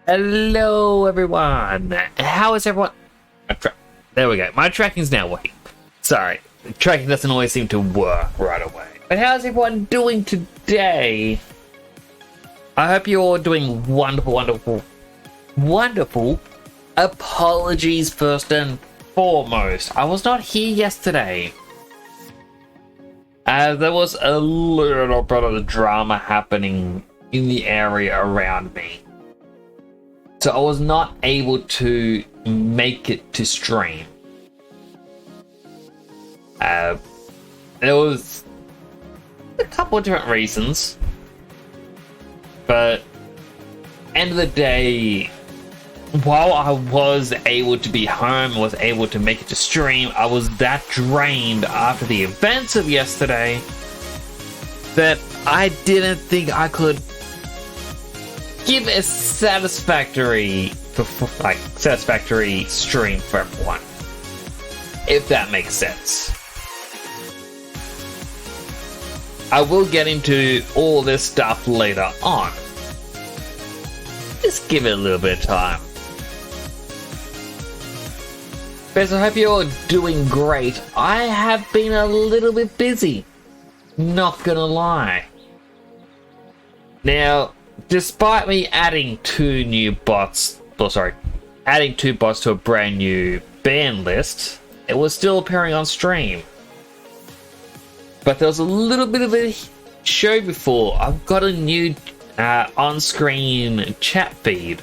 Hello, everyone. How is everyone? There we go. My tracking's now working. Sorry, tracking doesn't always seem to work right away. But how's everyone doing today? I hope you're all doing wonderful, wonderful, wonderful. Apologies first and foremost. I was not here yesterday. There was a little bit of drama happening in the area around me. So I was not able to make it to stream. There was a couple of different reasons. But end of the day, while I was able to be home, was able to make it to stream, I was that drained after the events of yesterday that I didn't think I could give a satisfactory stream for everyone, if that makes sense. I will get into all this stuff later on. Just give it a little bit of time. Guys, I hope you're doing great. I have been a little bit busy, not gonna lie. Now, despite me adding two bots to a brand new ban list, it was still appearing on stream. But there was a little bit of a show before. I've got a new on-screen chat feed.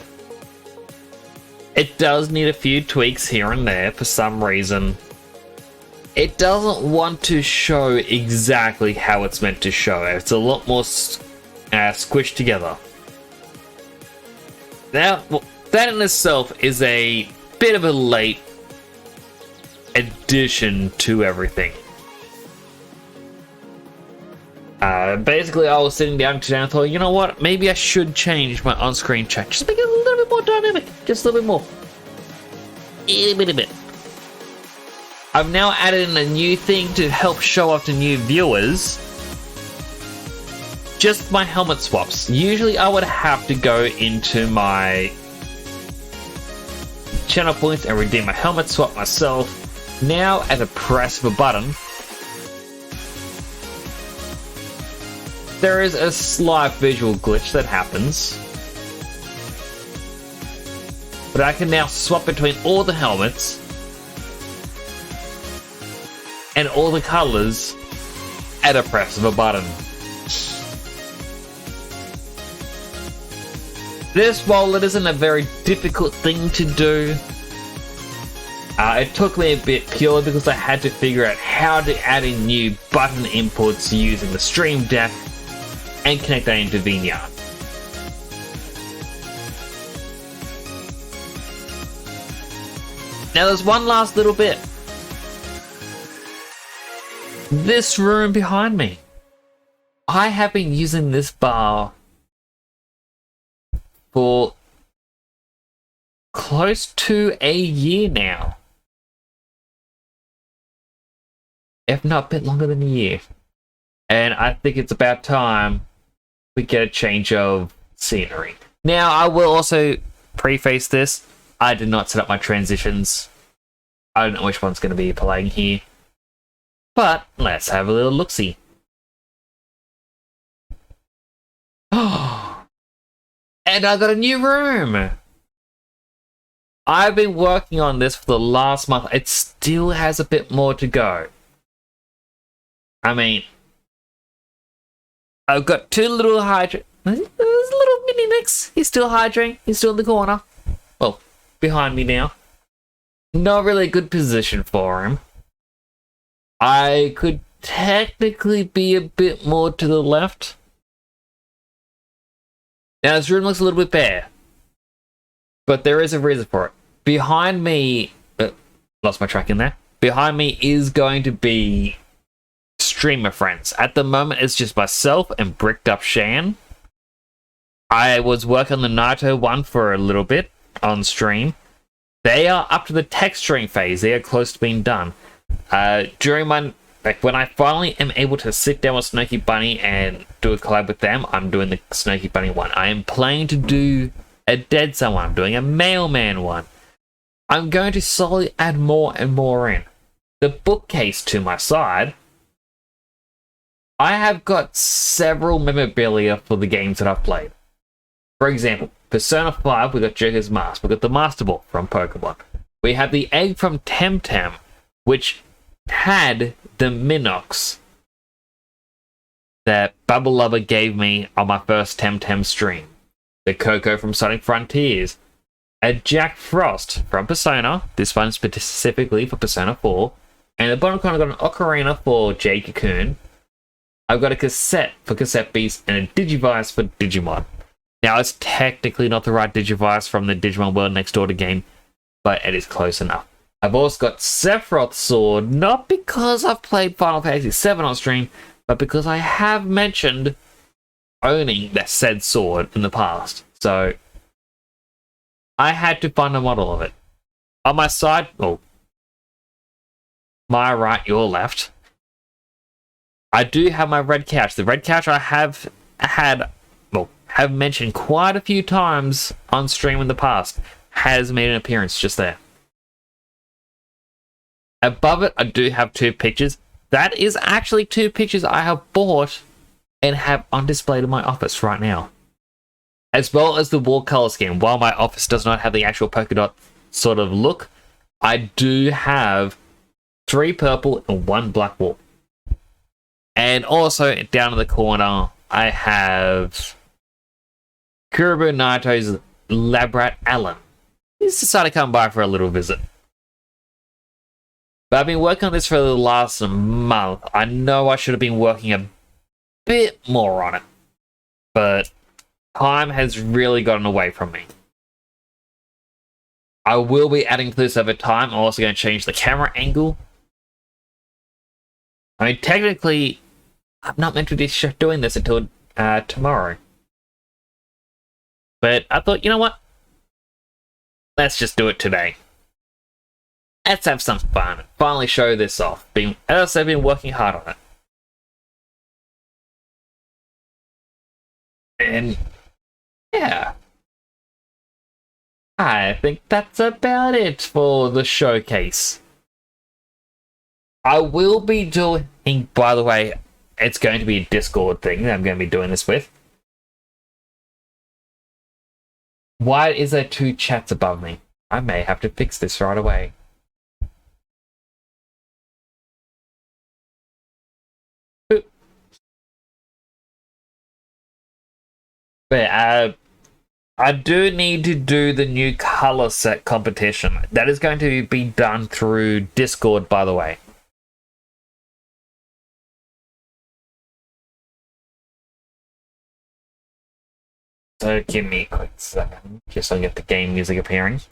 It does need a few tweaks here and there for some reason. It doesn't want to show exactly how it's meant to show. It's a lot more squished together. Now, that in itself is a bit of a late addition to everything. Basically, I was sitting down today and thought, you know what? Maybe I should change my on-screen chat. Just make it a little bit more dynamic. Just a little bit more. A bit. I've now added in a new thing to help show off to new viewers. Just my helmet swaps. Usually I would have to go into my channel points and redeem a helmet swap myself. Now, at the press of a button, there is a slight visual glitch that happens. But I can now swap between all the helmets and all the colors at a press of a button. This, while it isn't a very difficult thing to do, it took me a bit purely because I had to figure out how to add in new button inputs using the Stream Deck and connect that into Vinyard. Now there's one last little bit. This room behind me. I have been using this bar for close to a year now. If not a bit longer than a year. And I think it's about time we get a change of scenery. Now, I will also preface this. I did not set up my transitions. I don't know which one's going to be playing here. But let's have a little look-see. Oh, and I got a new room. I've been working on this for the last month. It still has a bit more to go. I mean, I've got two little hydrant. There's a little mini mix. He's still hydrating. He's still in the corner. Well, behind me now. Not really a good position for him. I could technically be a bit more to the left. Now, this room looks a little bit bare. But there is a reason for it. Behind me... lost my track in there. Behind me is going to be streamer friends. At the moment, it's just myself and Bricked Up Shan. I was working on the Naito one for a little bit on stream. They are up to the texturing phase. They are close to being done. During my Like, when I finally am able to sit down with Snokey Bunny and do a collab with them, I'm doing the Snokey Bunny one. I am planning to do a dead someone. I'm doing a mailman one. I'm going to slowly add more and more in. The bookcase to my side, I have got several memorabilia for the games that I've played. For example, Persona 5, we got Joker's Mask. We got the Master Ball from Pokemon. We have the egg from Temtem, which had the Minox that Bubble Lover gave me on my first Temtem stream. The Coco from Sonic Frontiers. A Jack Frost from Persona, this one specifically for Persona 4. And the bottom corner, I've got an Ocarina for Jade Cocoon. I've got a cassette for Cassette Beast and a Digivice for Digimon. Now, it's technically not the right Digivice from the Digimon World Next Door game, but it is close enough. I've also got Sephiroth's sword, not because I've played Final Fantasy VII on stream, but because I have mentioned owning that said sword in the past. So, I had to find a model of it. On my side, well, my right, your left, I do have my red couch. The red couch I have mentioned quite a few times on stream in the past, has made an appearance just there. Above it, I do have two pictures. That is actually two pictures I have bought and have on display in my office right now. As well as the wall color scheme. While my office does not have the actual polka dot sort of look, I do have 3 purple and 1 black wall. And also, down in the corner, I have Kuribo Naito's lab rat Alan. He's decided to come by for a little visit. But I've been working on this for the last month. I know I should have been working a bit more on it, but time has really gotten away from me. I will be adding to this over time. I'm also going to change the camera angle. I mean, technically, I'm not meant to be doing this until tomorrow. But I thought, you know what? Let's just do it today. Let's have some fun. Finally show this off. As I've been working hard on it. And yeah, I think that's about it for the showcase. I will be doing, by the way, it's going to be a Discord thing that I'm going to be doing this with. Why is there 2 chats above me? I may have to fix this right away. But I do need to do the new color set competition. That is going to be done through Discord, by the way. So give me a quick second, just so I get the game music appearing.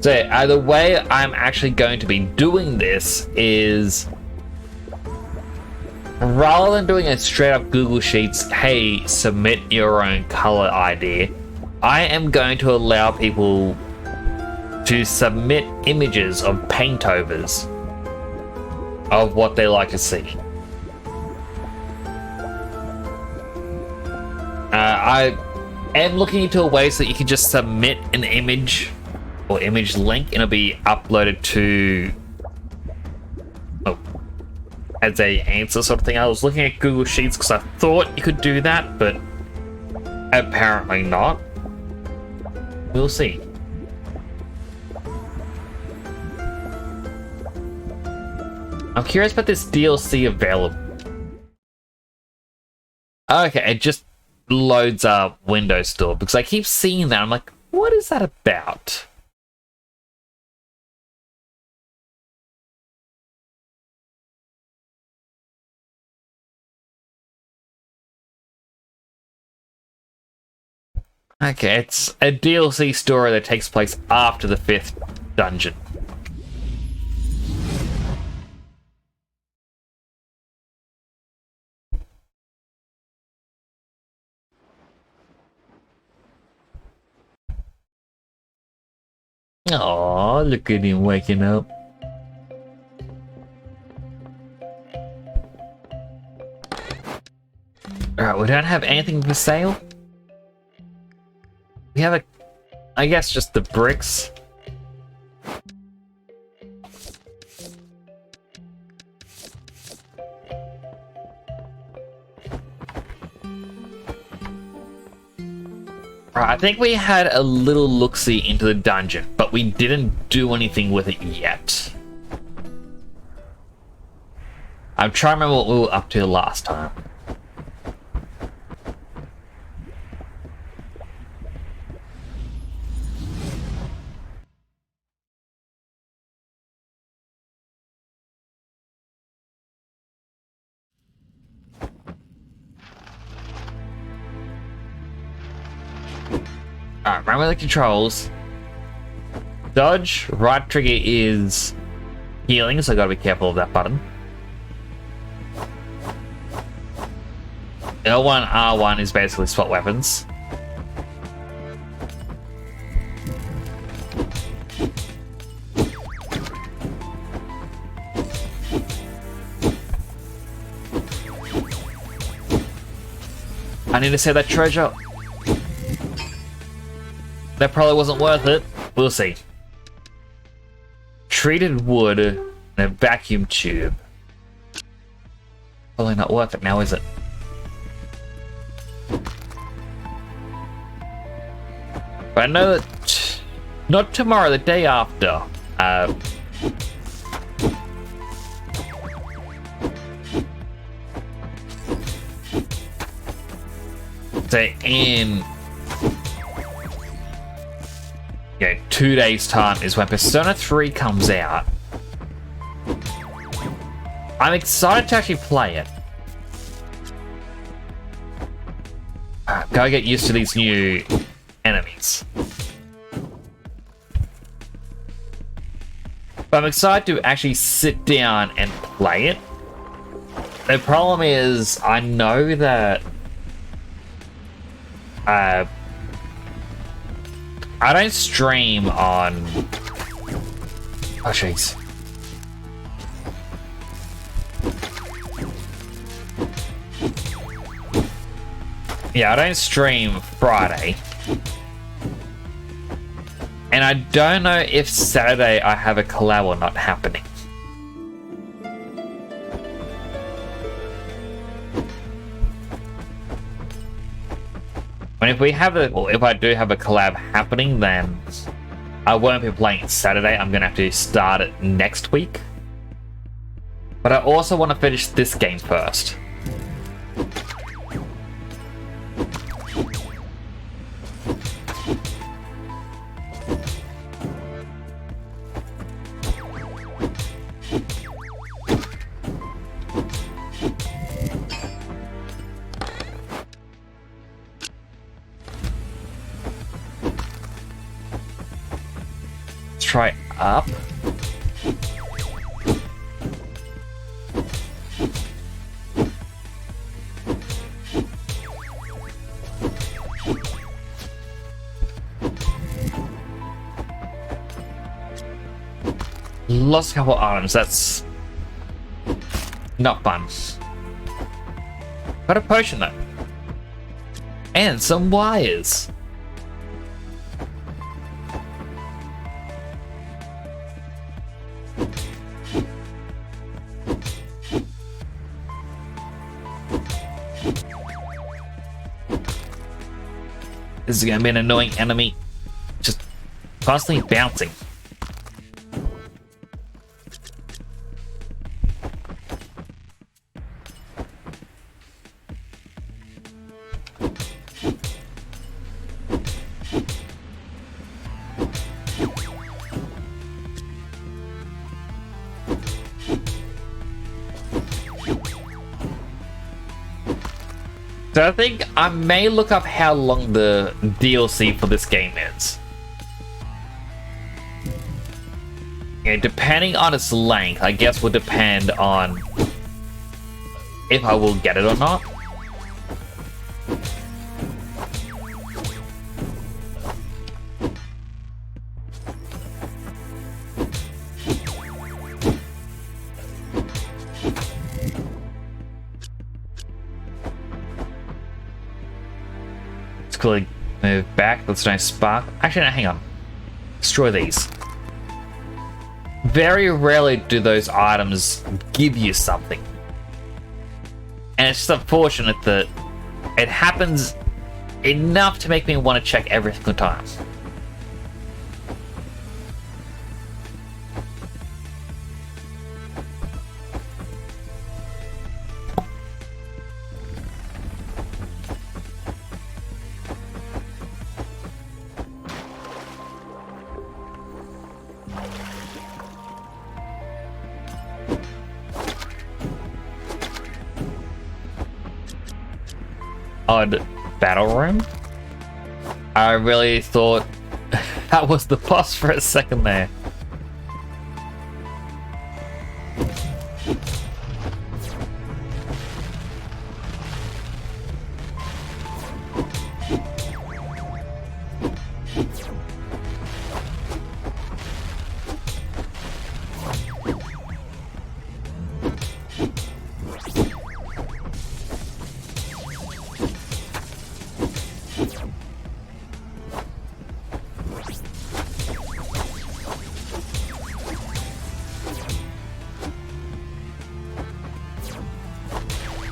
So the way I'm actually going to be doing this is, rather than doing a straight up Google Sheets, hey, submit your own color idea, I am going to allow people to submit images of paintovers of what they like to see. I am looking into a way so that you can just submit an image or image link and it'll be uploaded to as a answer sort of thing. I was looking at Google Sheets because I thought you could do that, but apparently not. We'll see. I'm curious about this DLC available. Okay, it just loads up Windows Store because I keep seeing that. I'm like, what is that about? Okay, it's a DLC story that takes place after the 5th dungeon. Oh, look at him waking up. Alright, we don't have anything for sale. We have I guess just the bricks. Right, I think we had a little look-see into the dungeon, but we didn't do anything with it yet. I'm trying to remember what we were up to last time. Alright, remember the controls. Dodge, right trigger is healing, so I gotta be careful of that button. L1, R1 is basically swap weapons. I need to save that treasure. That probably wasn't worth it. We'll see. Treated wood and a vacuum tube. Probably not worth it now, is it? But I know that not tomorrow, the day after. So in 2 days' time is when Persona 3 comes out. I'm excited to actually play it. Gotta get used to these new enemies. But I'm excited to actually sit down and play it. The problem is, I know that I don't stream on... Oh, jeez. Yeah, I don't stream Friday. And I don't know if Saturday I have a collab or not happening. And if we have if I do have a collab happening, then I won't be playing it Saturday. I'm gonna have to start it next week. But I also want to finish this game first. Try up. Lost a couple items, that's not fun. Got a potion though. And some wires. This is gonna be an annoying enemy. Just constantly bouncing. So I think I may look up how long the DLC for this game is. And depending on its length, I guess will depend on if I will get it or not. quickly move back. Let's no spark. Actually, no, hang on. Destroy these. Very rarely do those items give you something. And it's just unfortunate that it happens enough to make me want to check every single time. Odd battle room. I really thought that was the boss for a second there.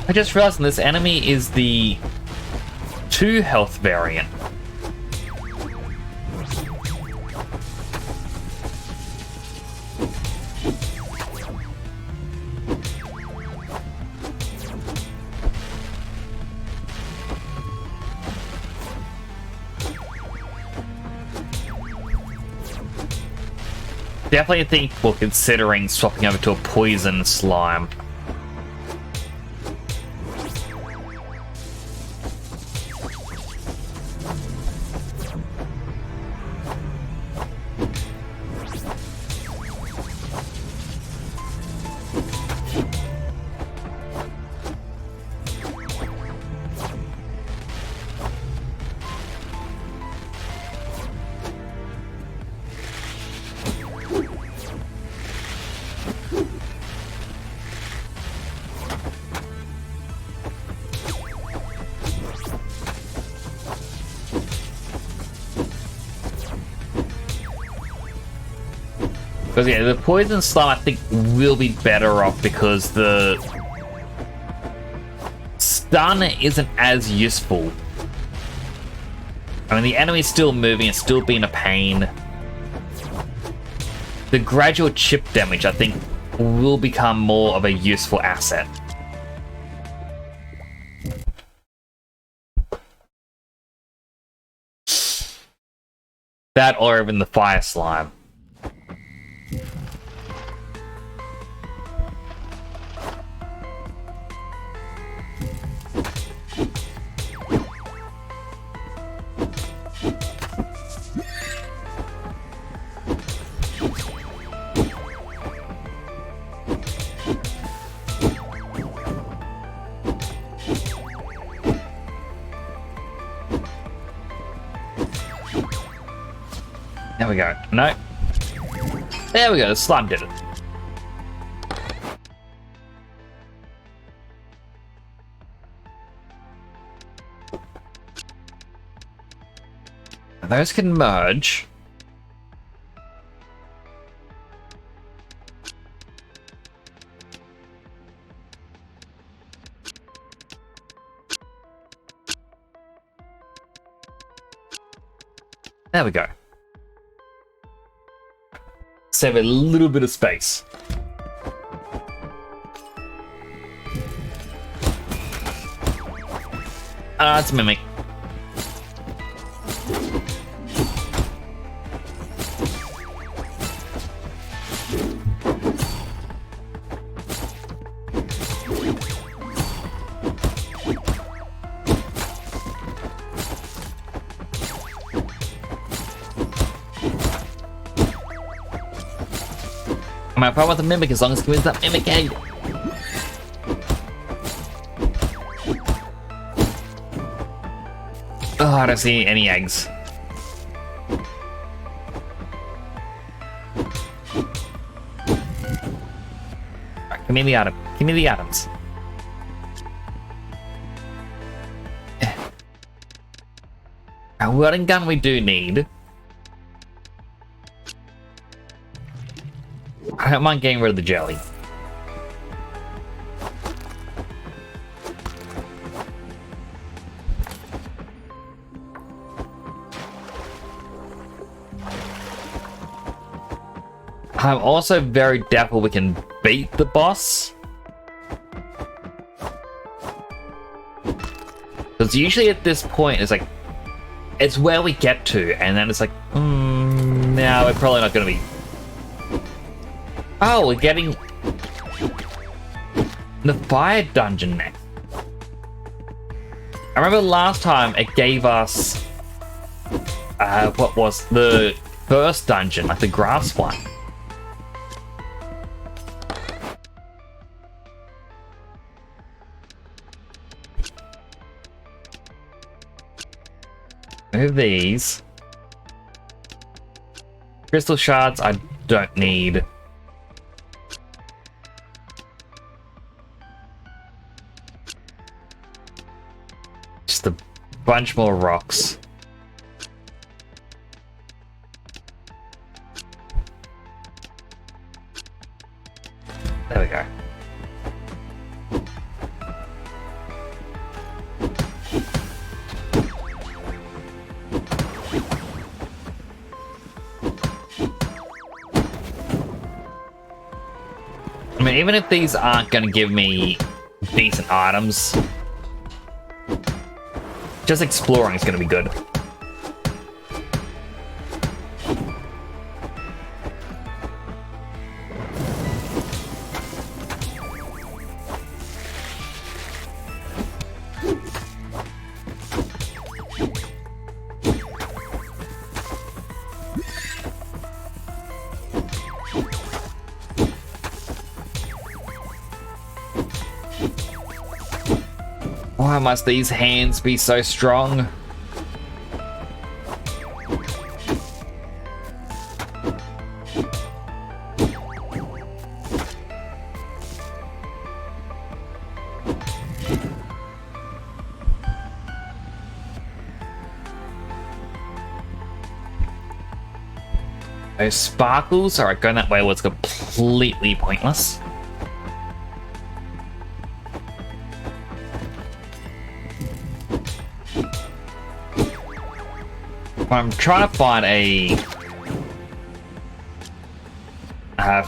I just realized this enemy is the 2 health variant. Definitely think we're considering swapping over to a poison slime. Because yeah, the poison slime I think will be better off because the stun isn't as useful. I mean, the enemy's still moving, it's still being a pain. The gradual chip damage I think will become more of a useful asset. That or even the fire slime. There we go. No. There we go. The slime did it. Those can merge. There we go. Save a little bit of space. It's a mimic. I'm not problem with the mimic as long as it wins that mimic egg. Oh, I don't see any eggs. Right, give me the atom. Give me the atoms. A welding gun we do need. I don't mind getting rid of the jelly. I'm also very doubtful we can beat the boss. Because usually at this point, it's like, it's where we get to, and then it's like, no, we're probably not going to be. Oh, we're getting the fire dungeon next. I remember last time it gave us, what was the first dungeon, like the grass one. Move these. Crystal shards I don't need. Just a bunch more rocks. There we go. I mean, even if these aren't going to give me decent items, just exploring is going to be good. Why must these hands be so strong? Those sparkles, alright, going that way was completely pointless. I'm trying to find a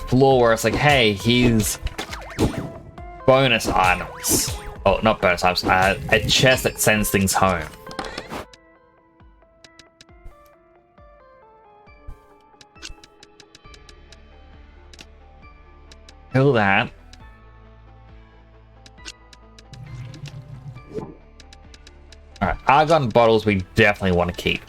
floor where it's like, hey, here's bonus items. Oh, not bonus items, a chest that sends things home. Kill that. Alright, argon bottles we definitely want to keep.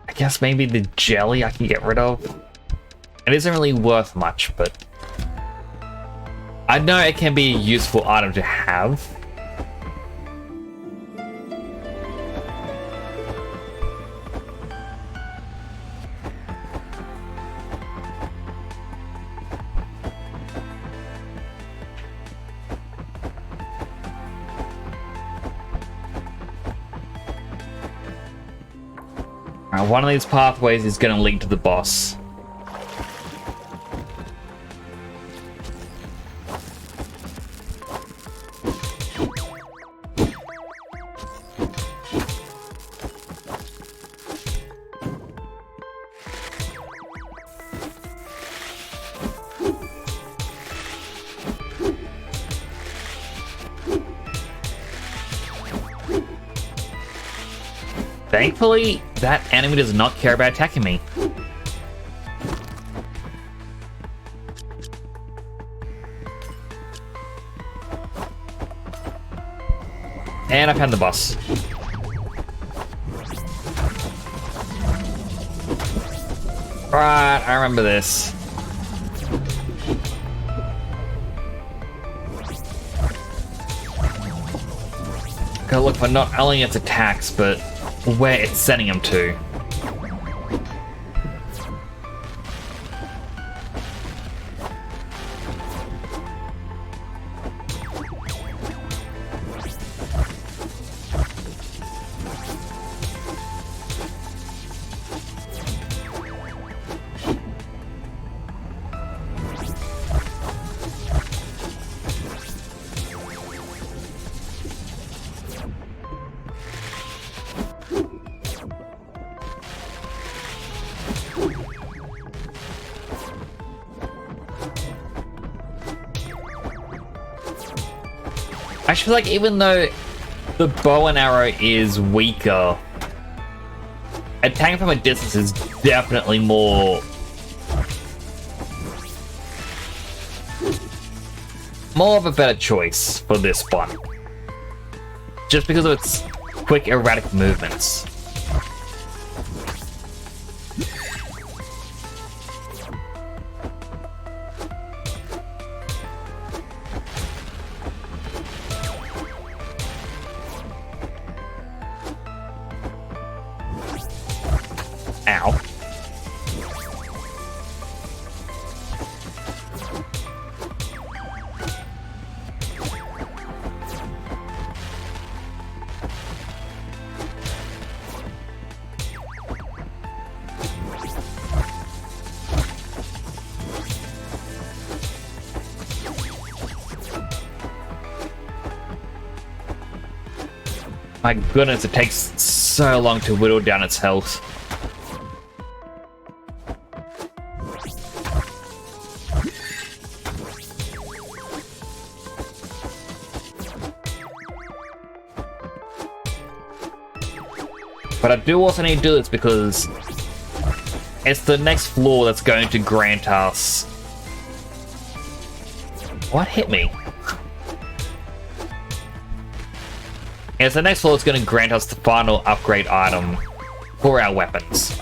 I guess maybe the jelly I can get rid of. It isn't really worth much, but I know it can be a useful item to have. One of these pathways is going to lead to the boss. Thankfully, that enemy does not care about attacking me. And I found the boss. Right, I remember this. Gotta look for not only its attacks, but where it's sending him to. I feel like even though the bow and arrow is weaker, attacking from a distance is definitely more of a better choice for this one. Just because of its quick, erratic movements. Ow. My goodness, it takes so long to whittle down its health. But I do also need to do this because it's the next floor that's going to grant us... What hit me? It's the next floor that's going to grant us the final upgrade item for our weapons.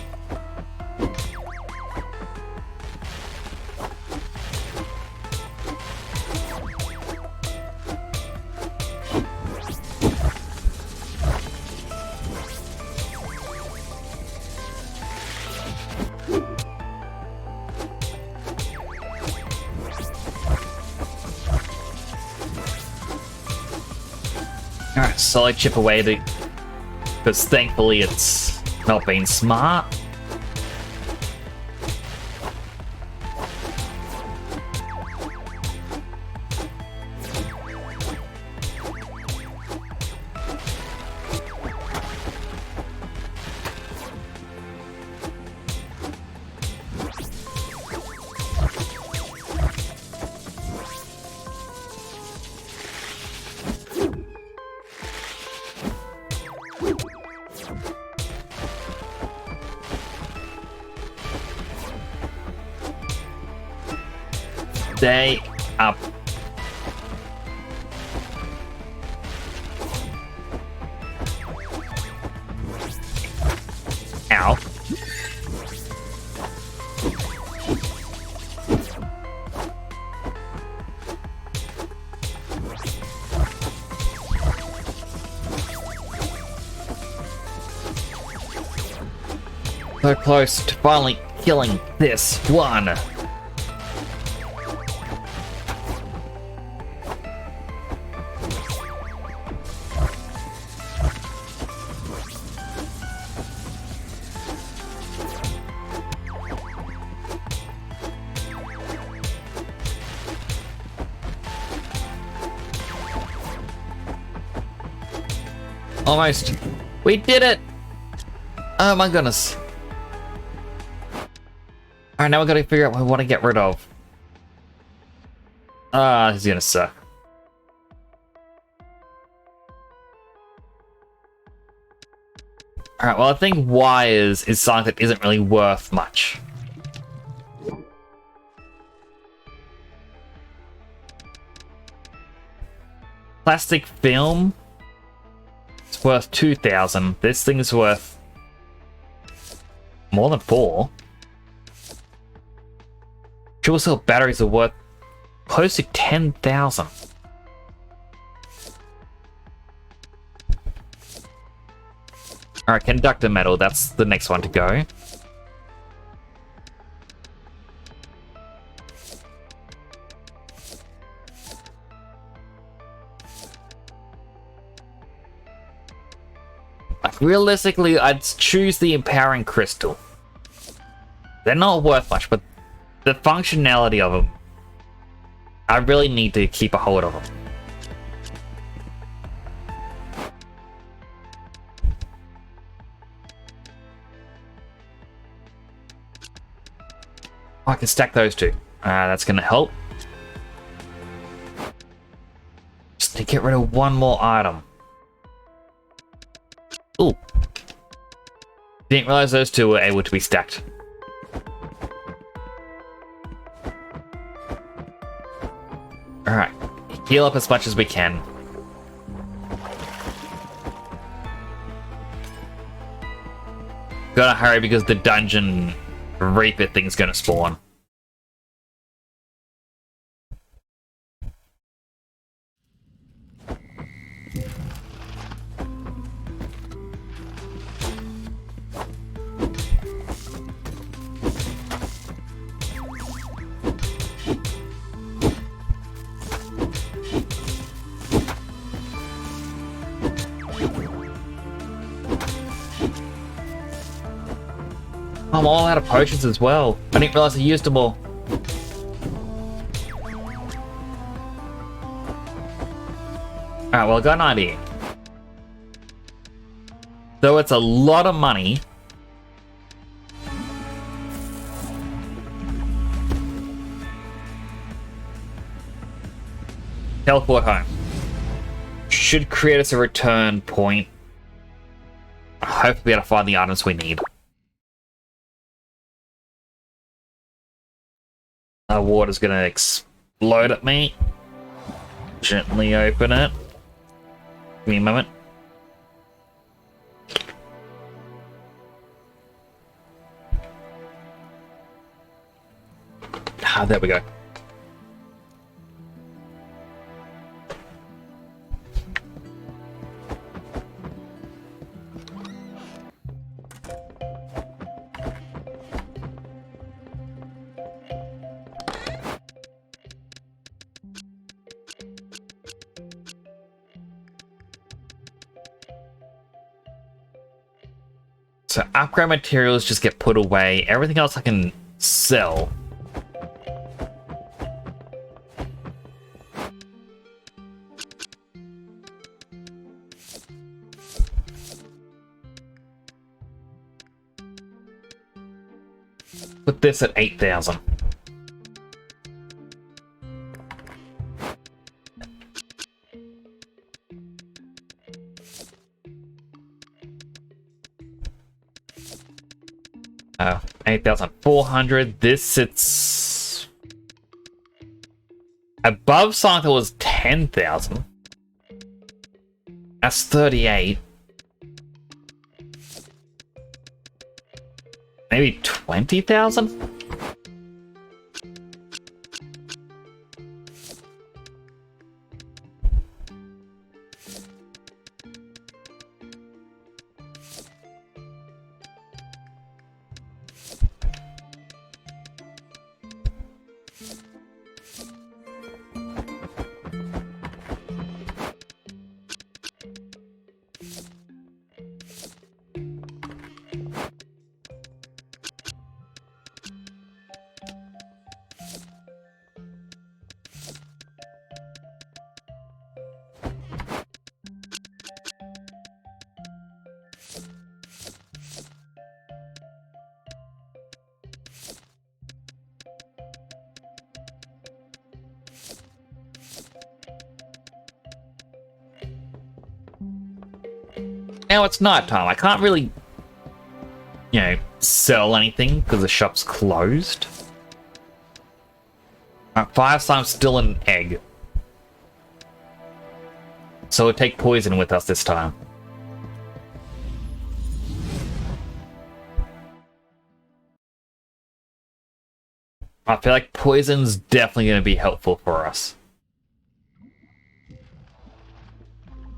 Alright, solid chip away because thankfully it's not being smart. Stay up. Ow. So close to finally killing this one. Almost. We did it! Oh my goodness. Alright, now we gotta figure out what we want to get rid of. This is gonna suck. Alright, well I think wires is something that isn't really worth much. Plastic film? It's worth 2,000. This thing is worth more than 4. Fuel cell batteries are worth close to 10,000. Alright, conductor metal, that's the next one to go. Like, realistically, I'd choose the empowering crystal. They're not worth much, but the functionality of them, I really need to keep a hold of them. Oh, I can stack those two. That's gonna help. Just to get rid of one more item. Ooh. Didn't realize those two were able to be stacked. Alright. Heal up as much as we can. Gotta hurry because the dungeon Reaper thing's gonna spawn. I'm all out of potions as well. I didn't realize I used them all. Alright, well, I got an idea. Though it's a lot of money. Teleport home. Should create us a return point. Hopefully be able to find the items we need. The water's gonna explode at me. Gently open it. Give me a moment. Ah, there we go. So upgrade materials just get put away. Everything else I can sell. Put this at 8,000. Oh, 8,400. This sits above something that was 10,000. That's 38. Maybe 20,000? Now it's night time. I can't really, sell anything because the shop's closed. Alright, Fire Slime's still an egg. So we'll take poison with us this time. I feel like poison's definitely going to be helpful for us.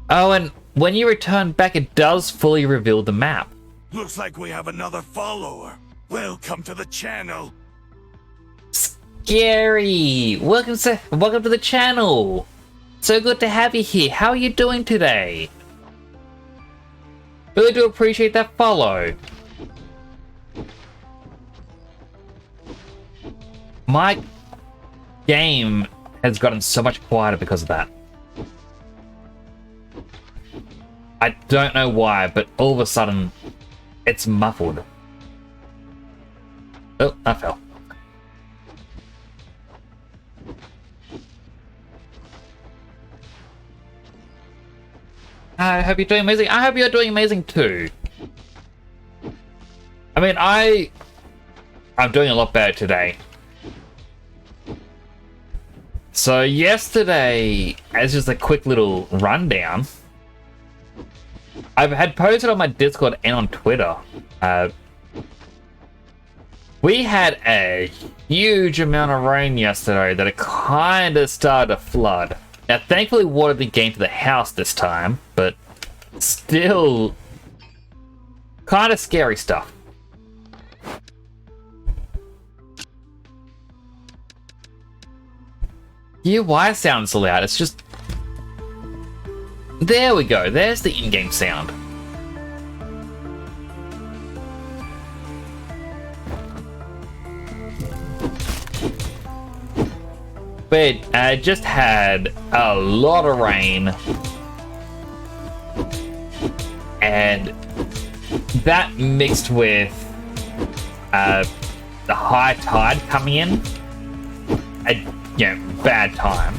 Oh, and when you return back, it does fully reveal the map. Looks like we have another follower. Welcome to the channel. Gary, welcome to the channel. So good to have you here. How are you doing today? Really do appreciate that follow. My game has gotten so much quieter because of that. I don't know why, but all of a sudden, it's muffled. Oh, I fell. I hope you're doing amazing. I hope you're doing amazing too. I mean, I'm doing a lot better today. So yesterday, as just a quick little rundown, I've had posted on my Discord and on Twitter. We had a huge amount of rain yesterday that it kind of started to flood. Now, thankfully, water didn't get into the house this time, but still kind of scary stuff. Yeah, why it sounds so loud? It's just... There we go. There's the in-game sound. But I just had a lot of rain. And that mixed with the high tide coming in. Bad time.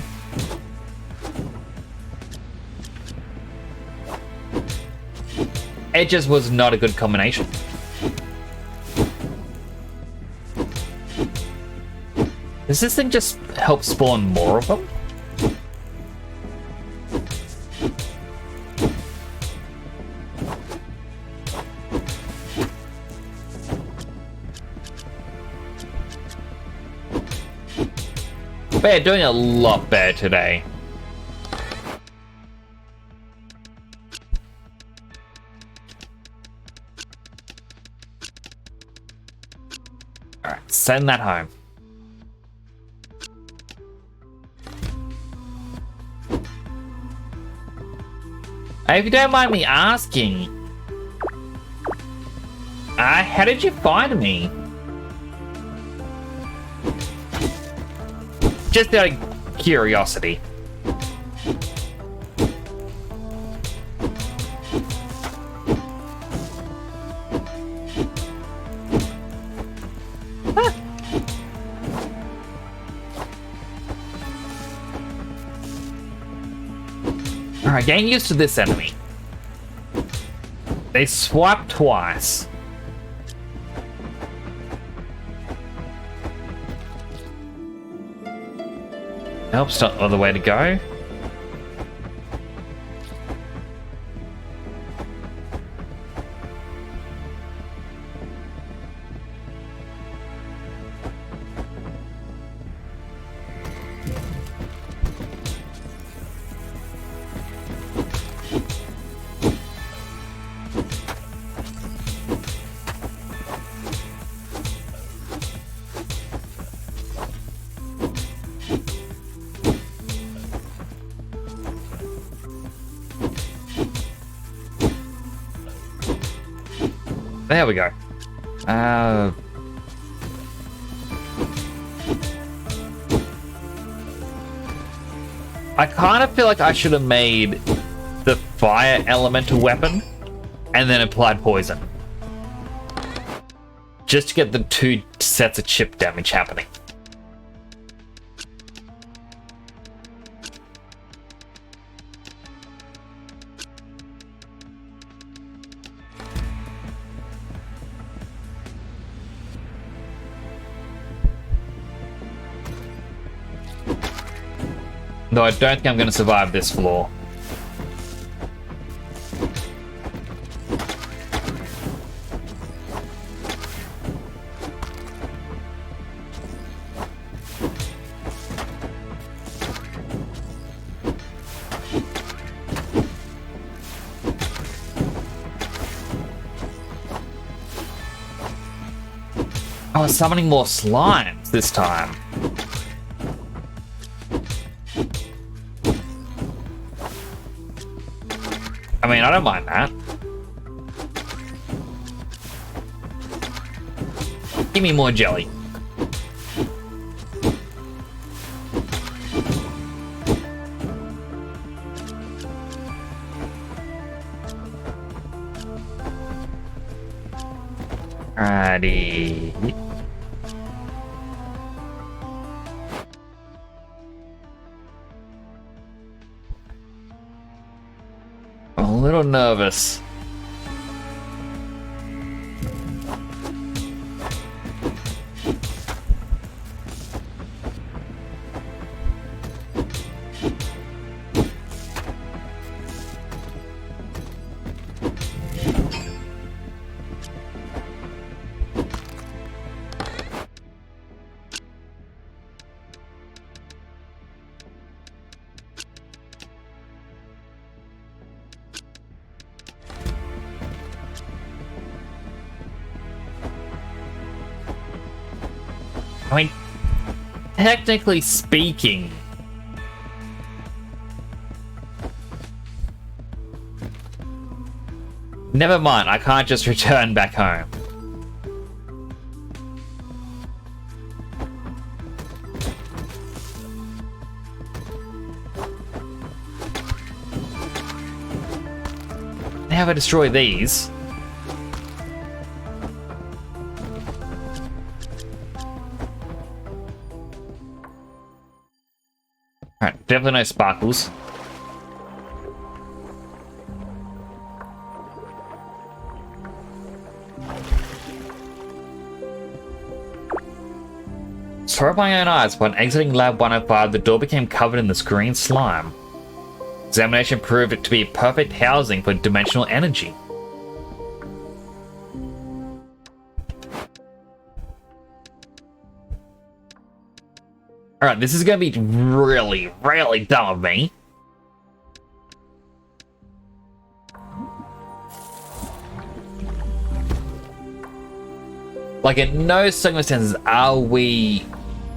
It just was not a good combination. Does this thing just help spawn more of them? We're doing a lot better today. Alright, send that home. If you don't mind me asking, how did you find me? Just out of curiosity. Alright, getting used to this enemy. They swipe twice. Helps not the other way to go. There we go. I kind of feel like I should have made the fire elemental weapon and then applied poison. Just to get the two sets of chip damage happening. Though I don't think I'm going to survive this floor. Oh, it's summoning more slimes this time. I mean, I don't mind that. Give me more jelly. Alrighty. I'm a little nervous. I mean, technically speaking, never mind, I can't just return back home. How do I destroy these? Alright, definitely no sparkles. Saw with my own eyes, when exiting Lab 105, the door became covered in this green slime. Examination proved it to be perfect housing for dimensional energy. Alright, this is gonna be really, really dumb of me. Like, in no circumstances are we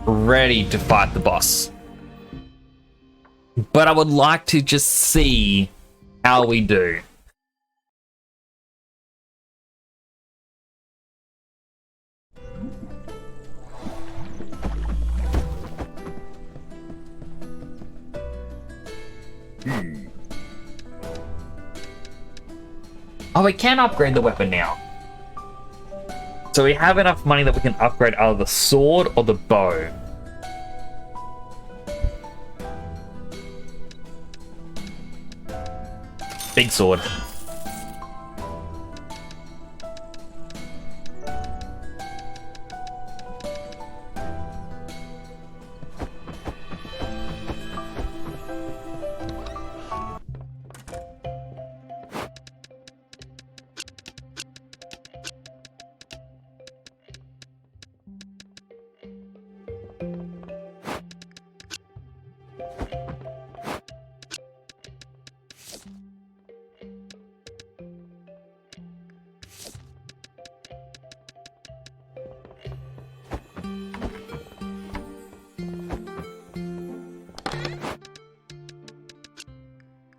ready to fight the boss. But I would like to just see how we do. Oh, we can upgrade the weapon now. So we have enough money that we can upgrade either the sword or the bow. Big sword.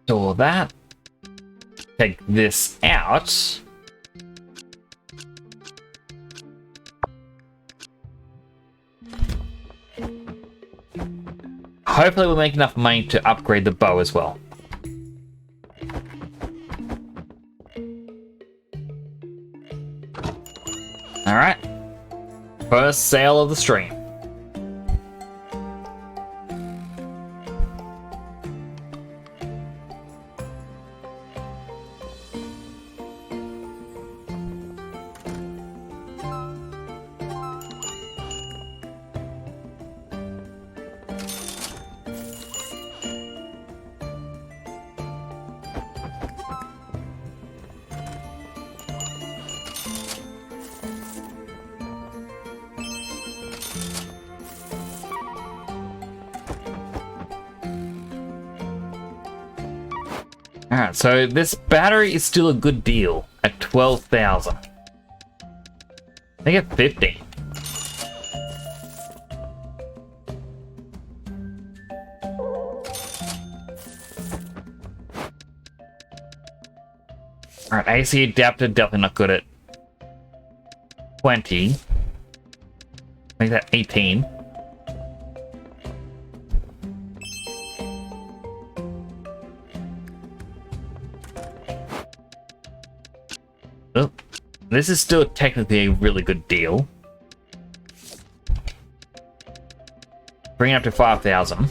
Store that. Take this out. Hopefully we'll make enough money to upgrade the bow as well. Alright. First sale of the stream. Alright, so this battery is still a good deal at 12,000. I get 15. Alright, AC adapter, definitely not good at 20. Make that 18. Oh, this is still technically a really good deal. Bring it up to 5,000.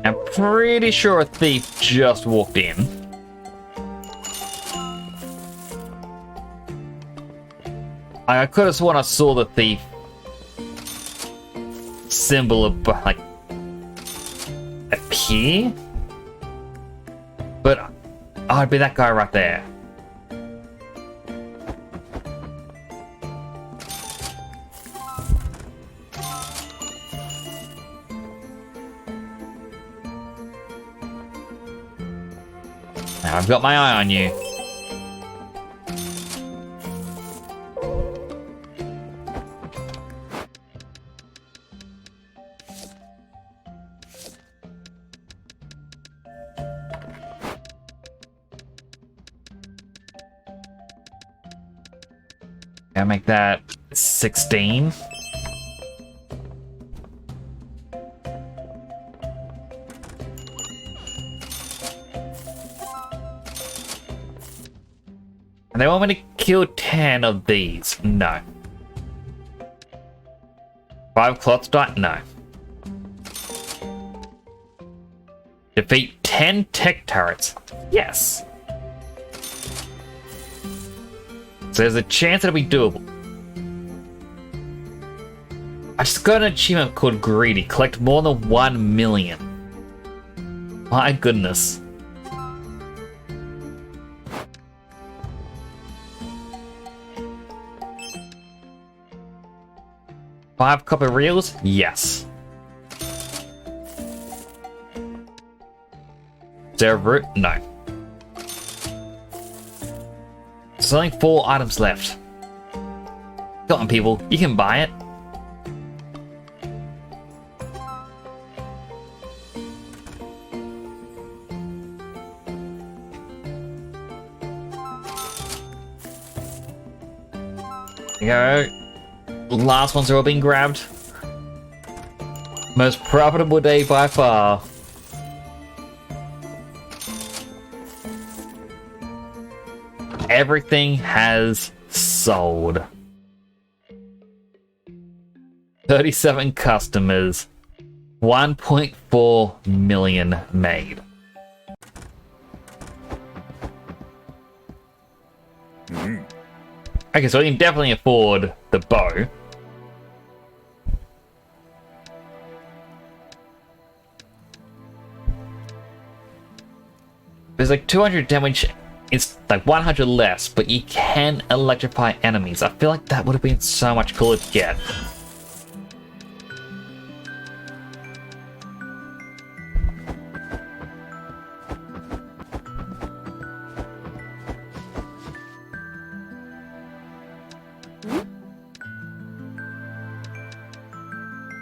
I'm pretty sure a thief just walked in. I could have sworn I saw the thief symbol of like appear, but I'd be that guy right there. Now I've got my eye on you. Gotta make that 16. And they want me to kill 10 of these. No. 5 clots die? No. Defeat 10 tech turrets? Yes. So there's a chance it'll be doable. I just got an achievement called Greedy. Collect more than 1 million. My goodness. Five copper reels? Yes. Is there a route? No. There's only 4 items left. Come on, people. You can buy it. There you go. Last ones are all being grabbed. Most profitable day by far. Everything has sold. 37 customers. 1.4 million made. Okay, so we can definitely afford the bow. There's like 200 damage, it's like 100 less, but you can electrify enemies. I feel like that would have been so much cooler to get.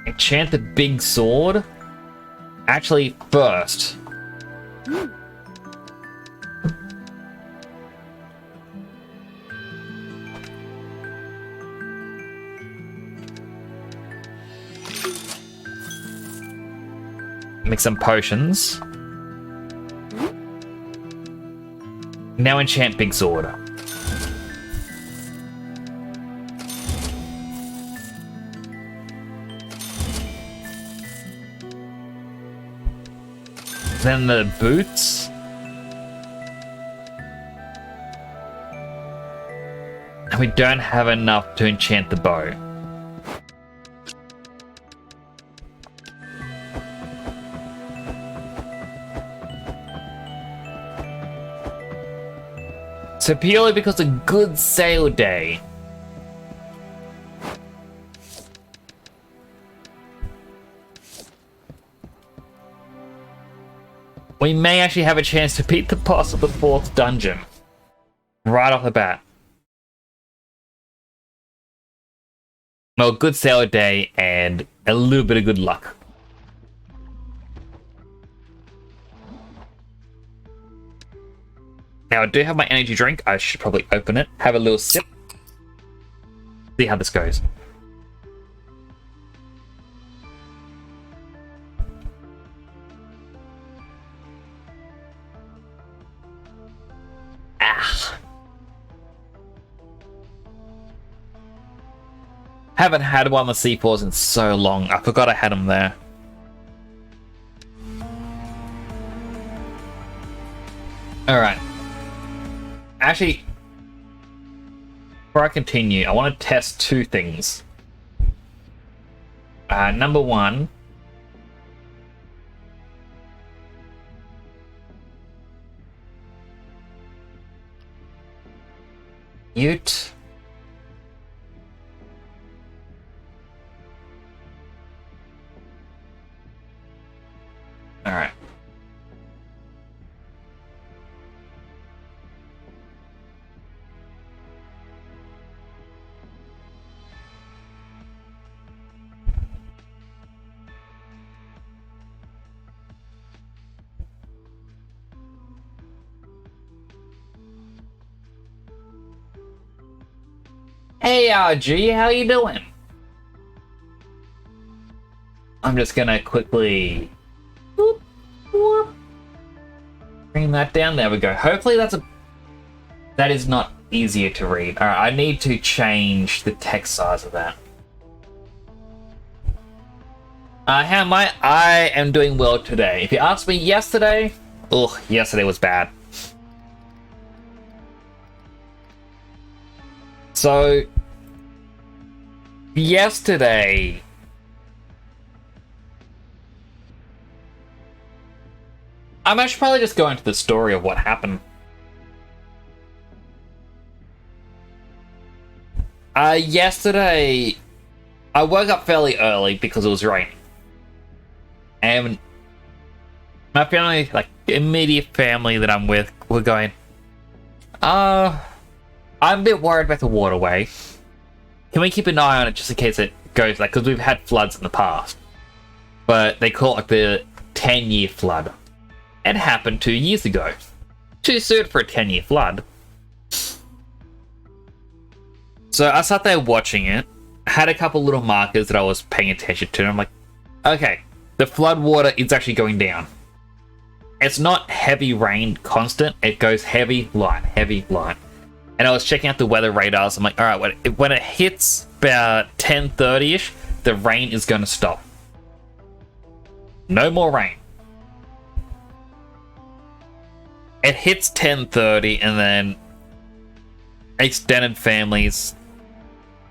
Enchant the big sword. Actually, first. Make some potions. Now enchant big sword. Then the boots. And we don't have enough to enchant the bow. So purely because a good sale day. We may actually have a chance to beat the boss of the 4th dungeon. Right off the bat. Well, good sale day and a little bit of good luck. Now, I do have my energy drink. I should probably open it, have a little sip, see how this goes. Ah. Haven't had one of the C4s in so long. I forgot I had them there. Alright. Actually, before I continue, I want to test 2 things. Number 1. Mute. Alright. Hey RG, how you doing? I'm just gonna quickly bring that down. There we go. Hopefully that is not easier to read. Alright, I need to change the text size of that. How am I? I am doing well today. If you asked me yesterday, yesterday was bad. So, yesterday, I'm actually probably just going to the story of what happened. Yesterday, I woke up fairly early because it was raining. And my family, like immediate family that I'm with, were going, I'm a bit worried about the waterway. Can we keep an eye on it just in case it goes, like, because we've had floods in the past. But they call it like the 10-year flood. It happened 2 years ago. Too soon for a 10-year flood. So I sat there watching it, had a couple little markers that I was paying attention to, and I'm like, okay, the flood water is actually going down. It's not heavy rain constant, it goes heavy, light, heavy, light. And I was checking out the weather radars. I'm like, all right, when it hits about 10:30ish, the rain is going to stop. No more rain. It hits 10:30, and then extended families,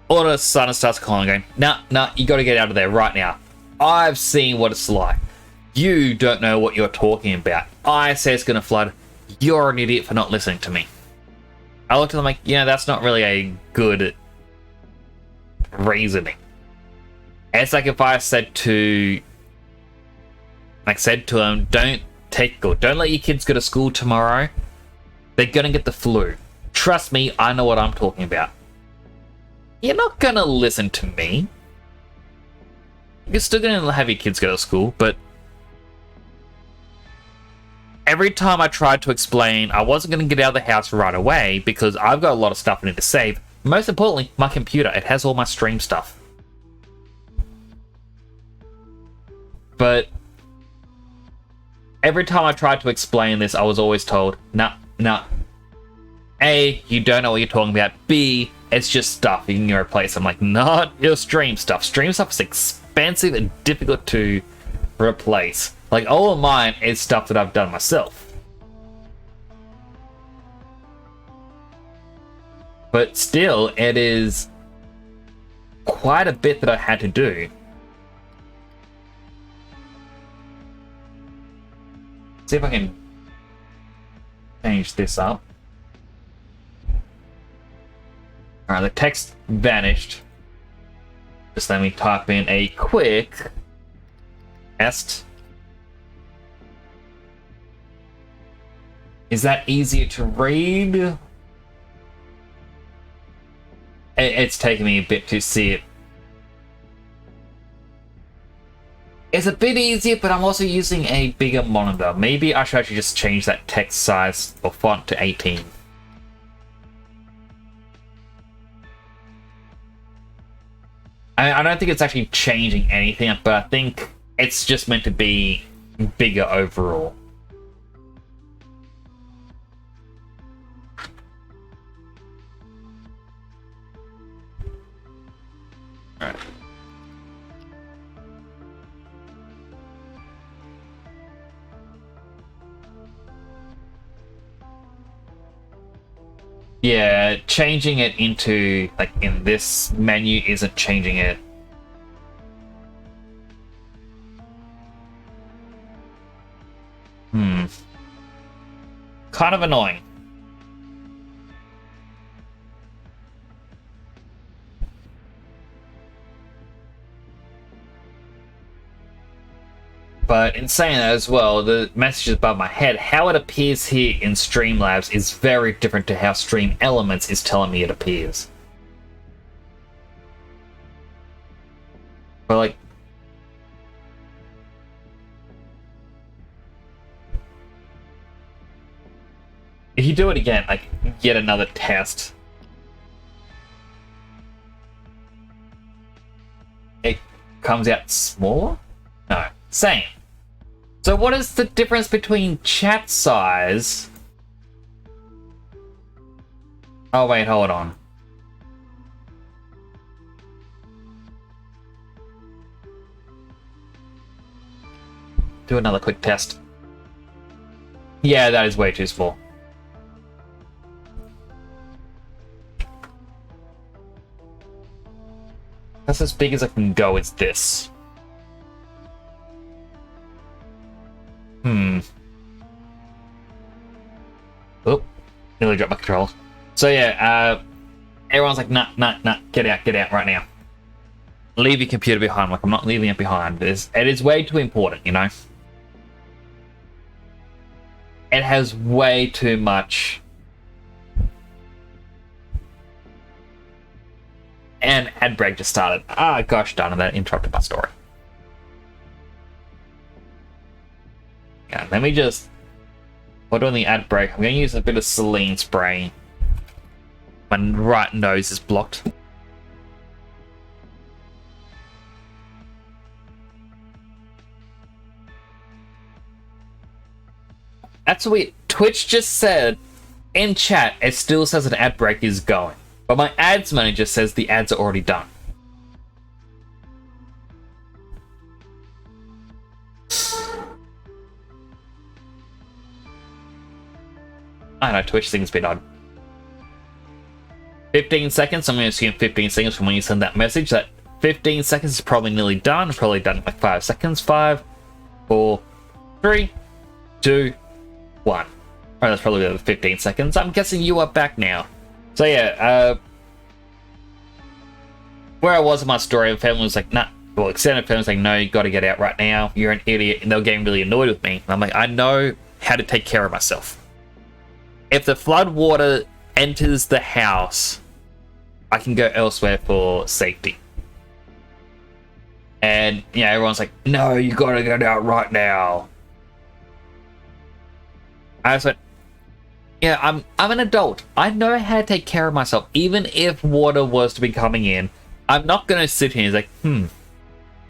all of a sudden starts calling, going, nah, you got to get out of there right now. I've seen what it's like. You don't know what you're talking about. I say it's going to flood. You're an idiot for not listening to me. I looked at them like, that's not really a good reasoning. It's like if I said to them, don't let your kids go to school tomorrow. They're gonna get the flu. Trust me, I know what I'm talking about. You're not gonna listen to me. You're still gonna have your kids go to school, but every time I tried to explain I wasn't going to get out of the house right away because I've got a lot of stuff I need to save. Most importantly, my computer. It has all my stream stuff. But every time I tried to explain this, I was always told, nah. A, you don't know what you're talking about. B, it's just stuff you can replace. I'm like, not your stream stuff. Stream stuff is expensive and difficult to replace. Like, all of mine is stuff that I've done myself. But still, it is quite a bit that I had to do. See if I can change this up. Alright, the text vanished. Just let me type in a quick test. Is that easier to read? It's taking me a bit to see it. It's a bit easier, but I'm also using a bigger monitor. Maybe I should actually just change that text size or font to 18. I don't think it's actually changing anything, but I think it's just meant to be bigger overall. Alright. Yeah, changing it into, like, in this menu isn't changing it. Kind of annoying. But in saying that as well, the messages above my head, how it appears here in Streamlabs is very different to how Stream Elements is telling me it appears. But like, if you do it again, like, yet another test, it comes out smaller? No, same. So what is the difference between chat size? Oh wait, hold on. Do another quick test. Yeah, that is way too small. That's as big as I can go, it's this. Oh, nearly dropped my controls. So yeah, everyone's like, nah, get out right now. Leave your computer behind. Like, I'm not leaving it behind. It is way too important, you know? It has way too much. And ad break just started. Ah, gosh darn it, that interrupted my story. Yeah, let me just... While doing the ad break, I'm going to use a bit of saline spray. My right nose is blocked. That's weird. Twitch just said in chat, it still says an ad break is going. But my ads manager says the ads are already done. I know, Twitch thing's been odd. 15 seconds, I'm going to assume 15 seconds from when you send that message. That 15 seconds is probably nearly done. Probably done in like 5 seconds. 5, 4, 3, 2, 1. Alright, that's probably the 15 seconds. I'm guessing you are back now. So yeah, where I was in my story, the family was like, nah. Well, extended family was like, no, you gotta get out right now. You're an idiot. And they were getting really annoyed with me. And I'm like, I know how to take care of myself. If the flood water enters the house, I can go elsewhere for safety. And, yeah, everyone's like, no, you gotta get out right now. I just went, yeah, I'm an adult. I know how to take care of myself. Even if water was to be coming in, I'm not gonna sit here and like,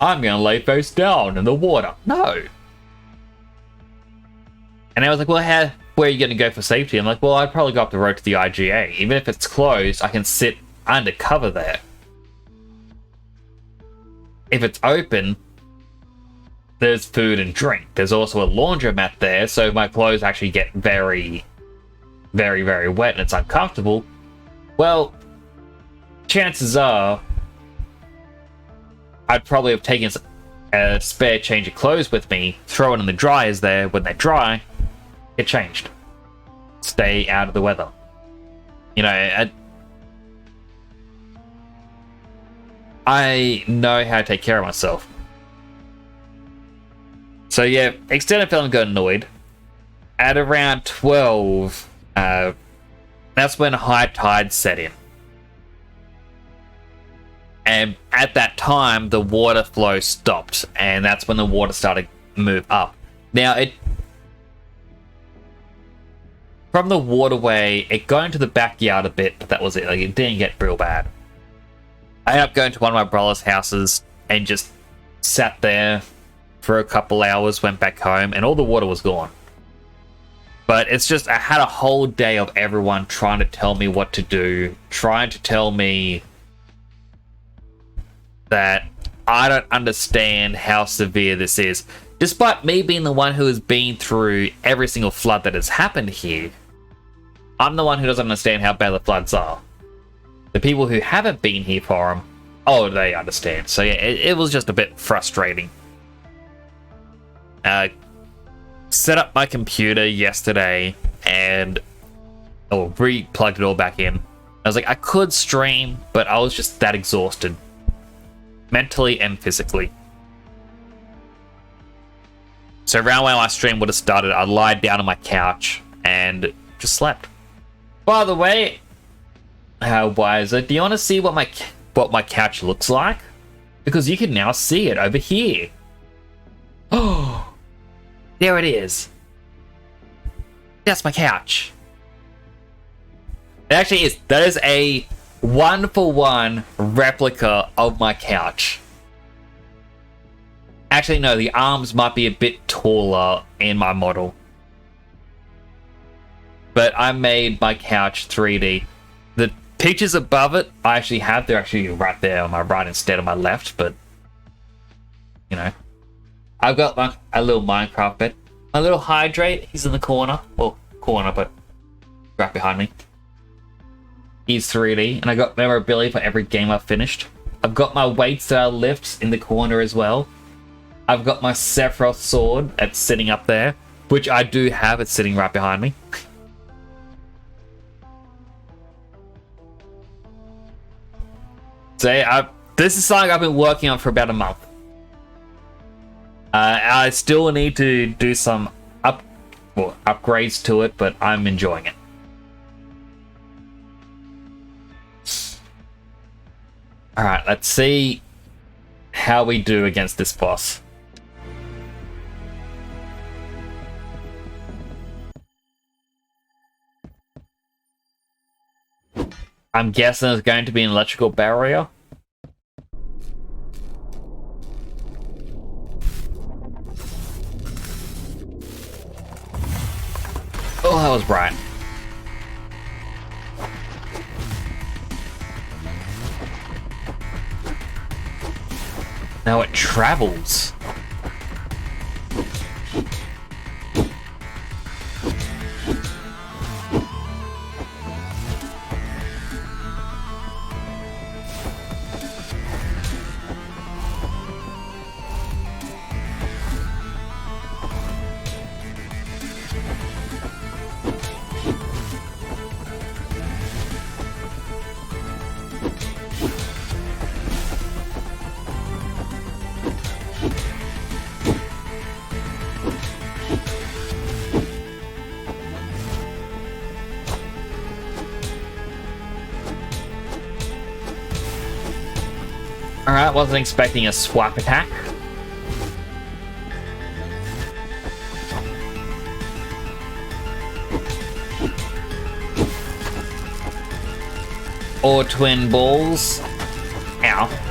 I'm gonna lay face down in the water. No. And I was like, well, where are you going to go for safety? I'm like, well, I'd probably go up the road to the IGA. Even if it's closed, I can sit under cover there. If it's open, there's food and drink. There's also a laundromat there, so my clothes actually get very, very, very wet and it's uncomfortable. Well, chances are I'd probably have taken a spare change of clothes with me, throw it in the dryers there. When they dry, get changed. Stay out of the weather. You know, I know how to take care of myself. So yeah, extended family got annoyed. At around 12, that's when high tide set in. And at that time, the water flow stopped, and that's when the water started to move up. Now, from the waterway, it got into the backyard a bit, but that was it. Like, it didn't get real bad. I ended up going to one of my brother's houses and just sat there for a couple hours, went back home, and all the water was gone. But it's just, I had a whole day of everyone trying to tell me what to do, trying to tell me that I don't understand how severe this is. Despite me being the one who has been through every single flood that has happened here, I'm the one who doesn't understand how bad the floods are. The people who haven't been here for them, oh, they understand. So yeah, it was just a bit frustrating. Set up my computer yesterday and re-plugged it all back in. I was like, I could stream, but I was just that exhausted. Mentally and physically. So around when my stream would have started, I lied down on my couch and just slept. By the way, Wiser, do you want to see what my couch looks like? Because you can now see it over here. Oh, there it is. That's my couch. It actually is. That is a 1-for-1 replica of my couch. Actually, no, the arms might be a bit taller in my model. But I made my couch 3D. The pictures above it, I actually have. They're actually right there on my right instead of my left, but, you know. I've got a little Minecraft bed. My little Hydrate, he's in the corner. Well, corner, but right behind me. He's 3D, and I got memorabilia for every game I've finished. I've got my weights that I lift in the corner as well. I've got my Sephiroth sword that's sitting up there, which I do have. It's sitting right behind me. So yeah, this is something I've been working on for about a month. I still need to do some upgrades to it, but I'm enjoying it. Alright, let's see how we do against this boss. I'm guessing there's going to be an electrical barrier. Oh, that was bright. Now it travels. Alright, wasn't expecting a swap attack. Or twin balls. Ow.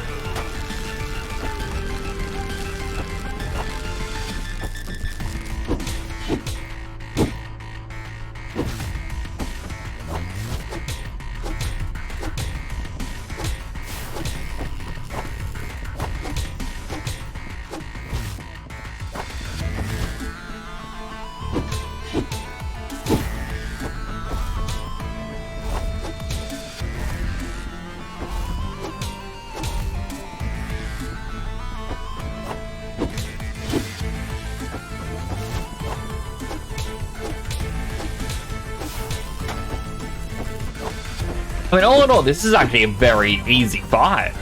I mean, all in all, this is actually a very easy fight.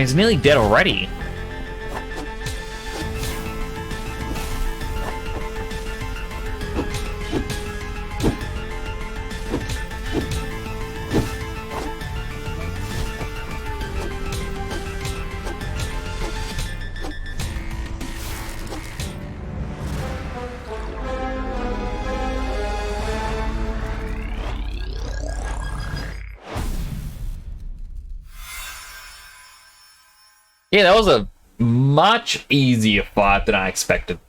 he's nearly dead already. Yeah, that was a much easier fight than I expected.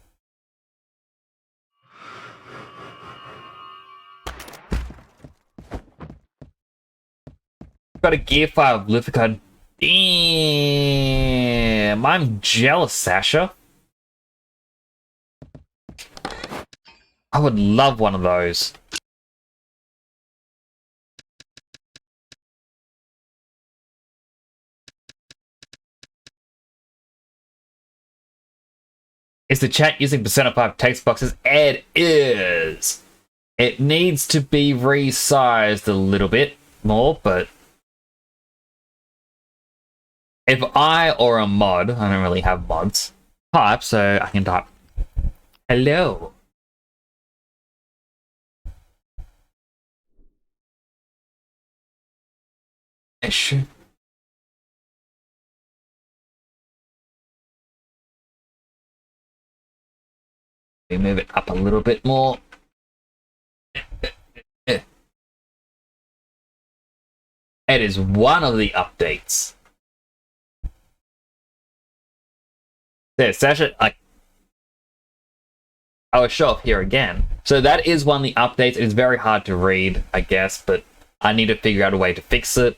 Got a Gear 5 Lithica. Damn, I'm jealous, Sasha. I would love one of those. Is the chat using Persona 5 text boxes? It is. It needs to be resized a little bit more, but if I or a mod, I don't really have mods, type, so I can type hello. Ish. We move it up a little bit more. It is one of the updates. There, Sasha, I will show up here again. So that is one of the updates. It is very hard to read, I guess, but I need to figure out a way to fix it.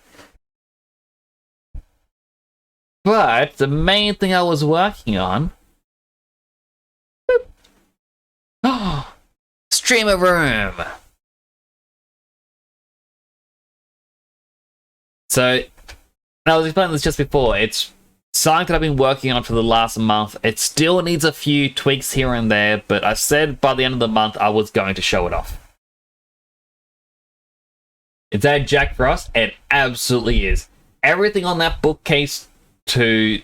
But the main thing I was working on... Oh, streamer room! So, and I was explaining this just before, it's something that I've been working on for the last month. It still needs a few tweaks here and there, but I said by the end of the month I was going to show it off. Is that Jack Frost? It absolutely is. Everything on that bookcase to,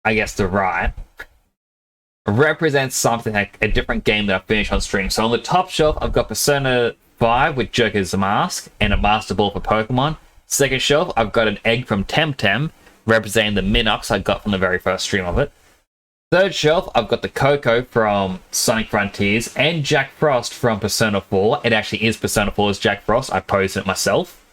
I guess, the right, represents something like a different game that I finished on stream. So on the top shelf, I've got Persona 5 with Joker's mask and a Master Ball for Pokemon. Second shelf, I've got an egg from Temtem, representing the Minox I got from the very first stream of it. Third shelf, I've got the Coco from Sonic Frontiers and Jack Frost from Persona 4. It actually is Persona 4's Jack Frost. I posed it myself.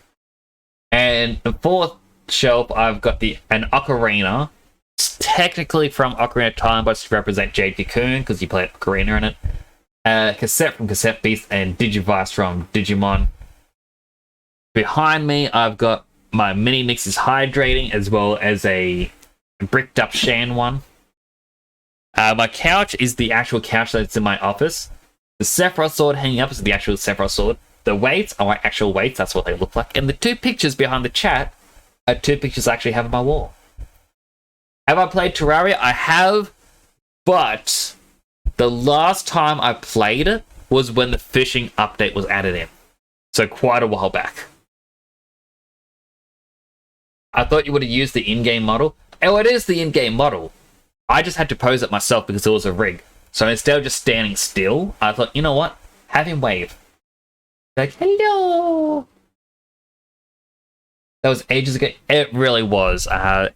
And the fourth shelf, I've got an Ocarina. It's technically from Ocarina of Time, but it's to represent Jade Cocoon because you played Ocarina in it. Cassette from Cassette Beast and Digivice from Digimon. Behind me, I've got my Mini Mix's Hydrating as well as a bricked up Shan one. My couch is the actual couch that's in my office. The Sephiroth sword hanging up is the actual Sephiroth sword. The weights are my actual weights, that's what they look like. And the two pictures behind the chat are two pictures I actually have on my wall. Have I played Terraria? I have, but the last time I played it was when the fishing update was added in. So quite a while back. I thought you would have used the in-game model. Oh, it is the in-game model. I just had to pose it myself because it was a rig. So instead of just standing still, I thought, you know what? Have him wave. Like, hello! That was ages ago. It really was.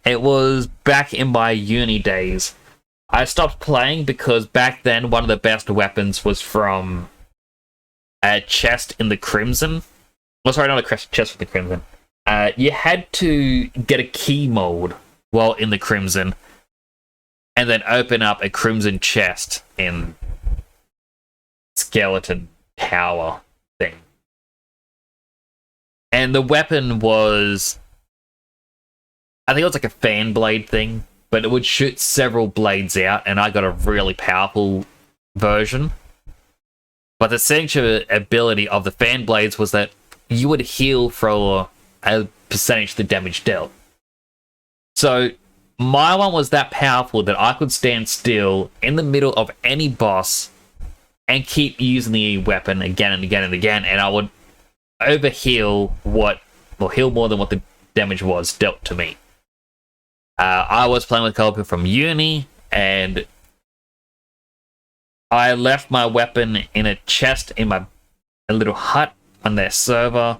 It was back in my uni days. I stopped playing because back then one of the best weapons was from a chest in the Crimson. Oh, sorry, not a chest with the Crimson. You had to get a key mold while in the Crimson and then open up a Crimson chest in Skeleton Tower thing. And the weapon was, I think it was like a fan blade thing, but it would shoot several blades out, and I got a really powerful version. But the essential ability of the fan blades was that you would heal for a percentage of the damage dealt. So my one was that powerful that I could stand still in the middle of any boss and keep using the weapon again and again and again, and I would overheal heal more than what the damage was dealt to me. I was playing with a couple people from uni, and I left my weapon in a chest in a little hut on their server.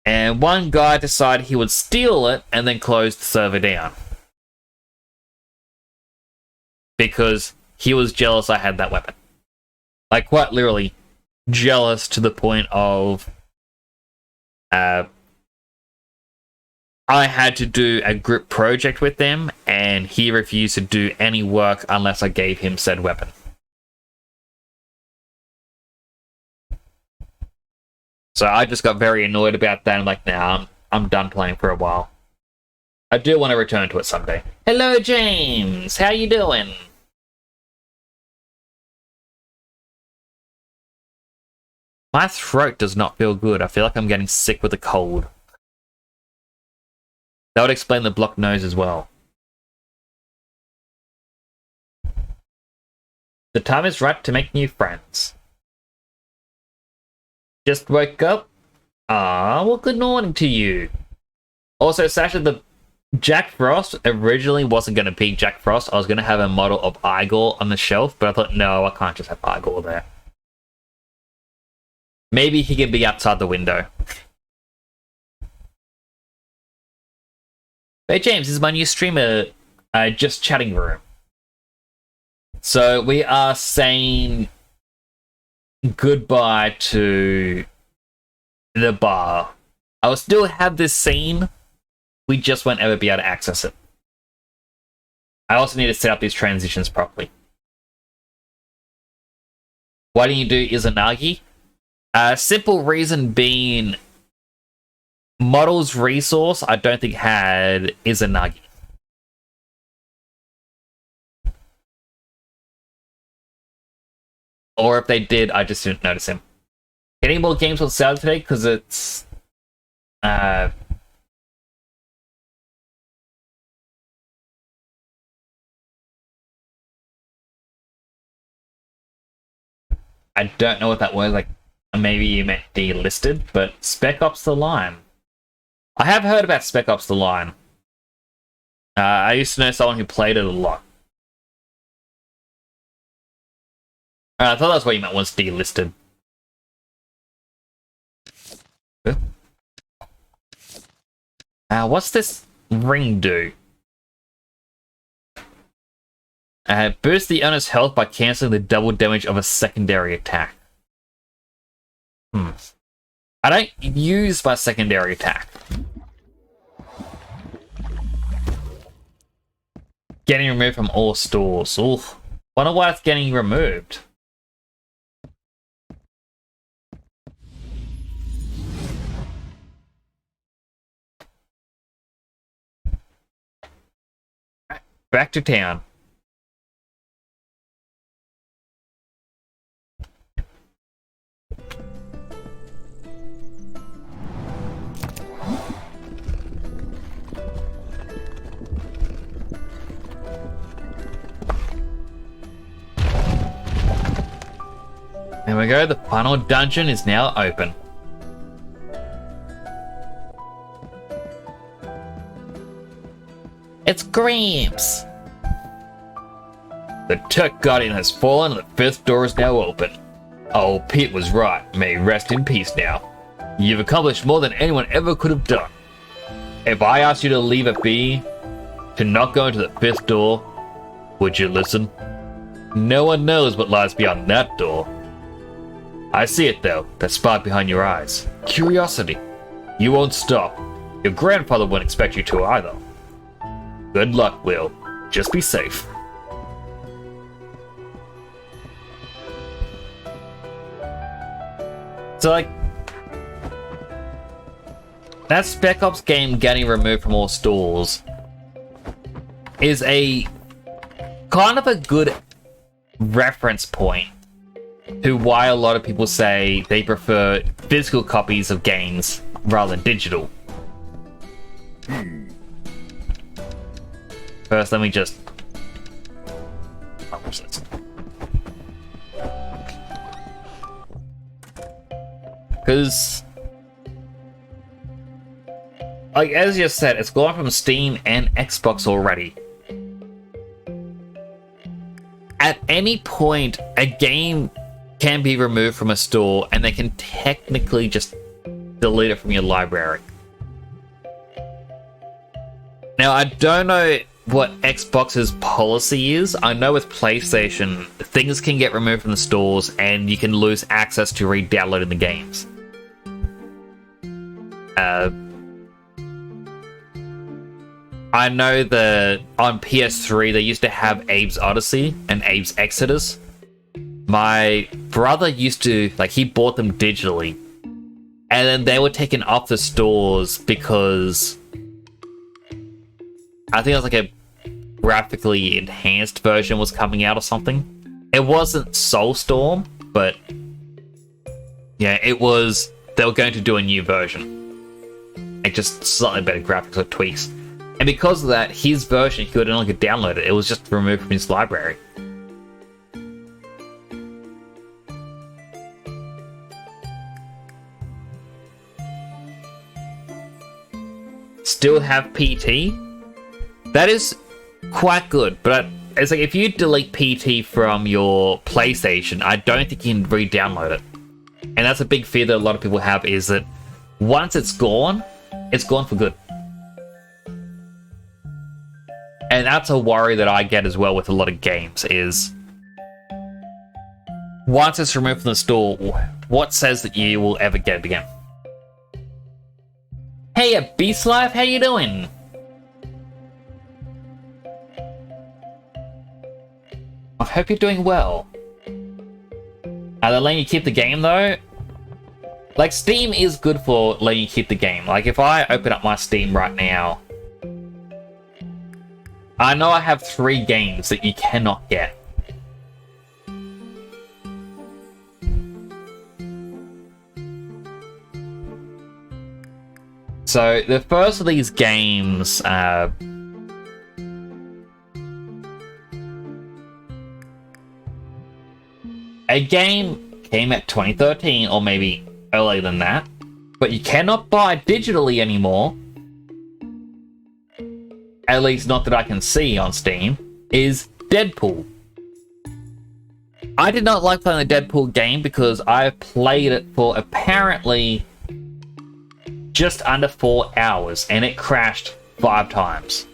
And one guy decided he would steal it and then close the server down. Because he was jealous I had that weapon. Like, quite literally, jealous to the point of... I had to do a group project with them, and he refused to do any work unless I gave him said weapon. So I just got very annoyed about that. I'm like, nah, I'm done playing for a while. I do want to return to it someday. Hello, James. How you doing? My throat does not feel good. I feel like I'm getting sick with a cold. That would explain the blocked nose as well. The time is right to make new friends. Just woke up? Ah, well, good morning to you. Also, Sasha, the Jack Frost originally wasn't going to be Jack Frost. I was going to have a model of Igor on the shelf, but I thought, no, I can't just have Igor there. Maybe he can be outside the window. Hey, James, this is my new streamer, Just Chatting Room. So, we are saying goodbye to the bar. I will still have this scene. We just won't ever be able to access it. I also need to set up these transitions properly. Why didn't you do Izanagi? Simple reason being, Model's resource I don't think had Izanagi. Or if they did, I just didn't notice him. Any more games on sale today? Because it's... I don't know what that was. Like, maybe you meant delisted, but Spec Ops The Line. I have heard about Spec Ops The Line. I used to know someone who played it a lot. I thought that's what you meant was delisted. What's this ring do? Boost the owner's health by cancelling the double damage of a secondary attack. I don't use my secondary attack. Getting removed from all stores. Oof. Wonder why it's getting removed. Back to town. There we go, the final dungeon is now open. It's Gramps! The Tech Guardian has fallen and the fifth door is now open. Oh, Pete was right. May he rest in peace now. You've accomplished more than anyone ever could have done. If I asked you to leave it be, to not go into the fifth door, would you listen? No one knows what lies beyond that door. I see it though, that spark behind your eyes. Curiosity. You won't stop. Your grandfather wouldn't expect you to either. Good luck, Will. Just be safe. So, like, that Spec Ops game getting removed from all stores is a kind of a good reference point to why a lot of people say they prefer physical copies of games rather than digital. First, let me just... publish this. Because like as you said, it's gone from Steam and Xbox already. At any point, a game can be removed from a store and they can technically just delete it from your library. Now, I don't know what Xbox's policy is. I know with PlayStation, things can get removed from the stores and you can lose access to re-downloading the games. I know that on PS3 they used to have Abe's Odyssey and Abe's Exodus. My brother used to, like, he bought them digitally. And then they were taken off the stores because I think it was like a graphically enhanced version was coming out or something. It wasn't Soulstorm, but yeah, it was, they were going to do a new version. Like just slightly better graphics or tweaks. And because of that, his version, he could no longer download it. It was just removed from his library. Still have PT? That is quite good, but it's like if you delete PT from your PlayStation, I don't think you can re-download it. And that's a big fear that a lot of people have, is that once it's gone for good. And that's a worry that I get as well with a lot of games, is once it's removed from the store, what says that you will ever get it again? Hey, Beast Life, how you doing? I hope you're doing well. Are they letting you keep the game though? Like, Steam is good for letting you keep the game. Like, if I open up my Steam right now, I know I have 3 games that you cannot get. So, the first of these games, a game came out 2013, or maybe earlier than that, but you cannot buy it digitally anymore, at least not that I can see on Steam, is Deadpool. I did not like playing the Deadpool game because I played it for apparently just under 4 hours, and it crashed 5 times.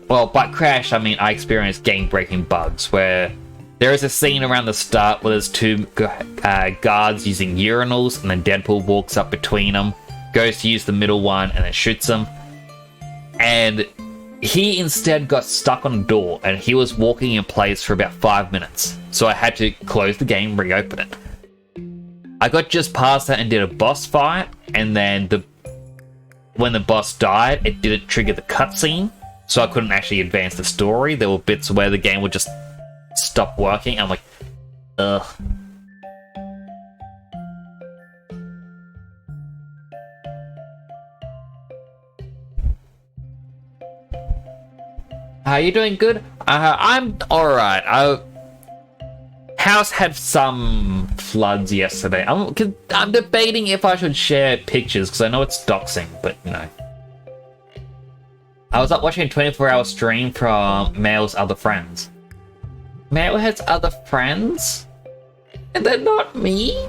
Well, by crash, I mean I experienced game-breaking bugs, where there is a scene around the start where there's 2 guards using urinals, and then Deadpool walks up between them, goes to use the middle one, and then shoots them. And he instead got stuck on a door, and he was walking in place for about 5 minutes. So I had to close the game, reopen it. I got just past that and did a boss fight, and then when the boss died, it didn't trigger the cutscene, so I couldn't actually advance the story. There were bits where the game would just stop working. I'm like, ugh. Are you doing good? I'm alright. House had some floods yesterday. I'm debating if I should share pictures, because I know it's doxing, but you know. I was up watching a 24-hour stream from Mail's other friends. Mail has other friends? And they're not me?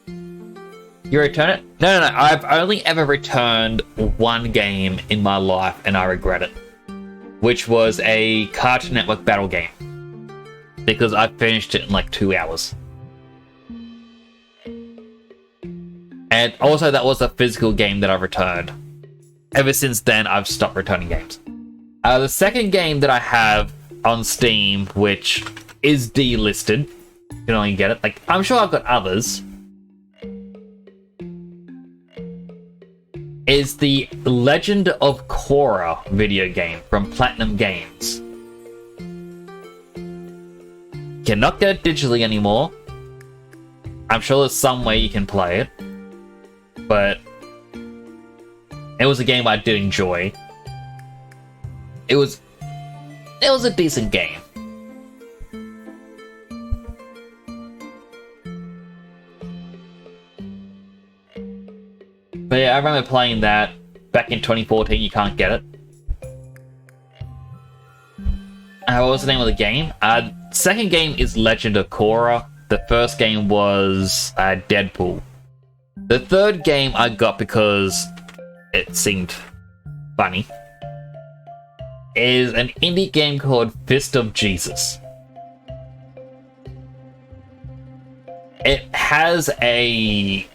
You return it? No. I've only ever returned 1 game in my life, and I regret it. Which was a Cartoon Network battle game. Because I finished it in like 2 hours. And also that was a physical game that I returned. Ever since then, I've stopped returning games. The second game that I have on Steam, which is delisted, you can only get it. Like, I'm sure I've got others, is the Legend of Korra video game from Platinum Games. Cannot get it digitally anymore. I'm sure there's some way you can play it, but it was a game I did enjoy. It was a decent game. But yeah, I remember playing that back in 2014. You can't get it. What was the name of the game? Second game is Legend of Korra. The first game was Deadpool. The third game I got because it seemed funny is an indie game called Fist of Jesus. It has a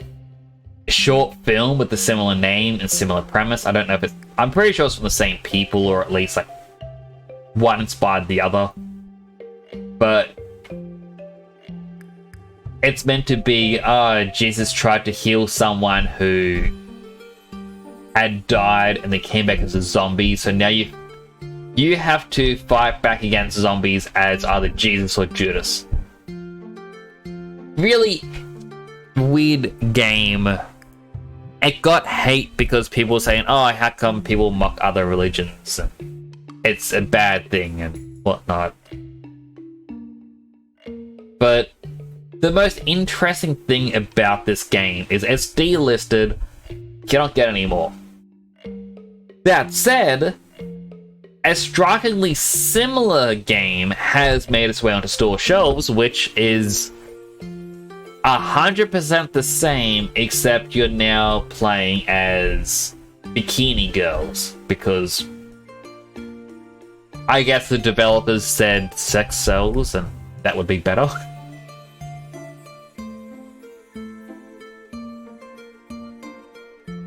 short film with a similar name and similar premise. I don't know if it's... I'm pretty sure it's from the same people, or at least like one inspired the other. But it's meant to be, Jesus tried to heal someone who had died and they came back as a zombie. So now you have to fight back against zombies as either Jesus or Judas. Really weird game. It got hate because people were saying, oh, how come people mock other religions? It's a bad thing and whatnot. But the most interesting thing about this game is it's delisted, cannot get any more. That said, a strikingly similar game has made its way onto store shelves, which is 100% the same, except you're now playing as bikini girls, because I guess the developers said sex sells and that would be better.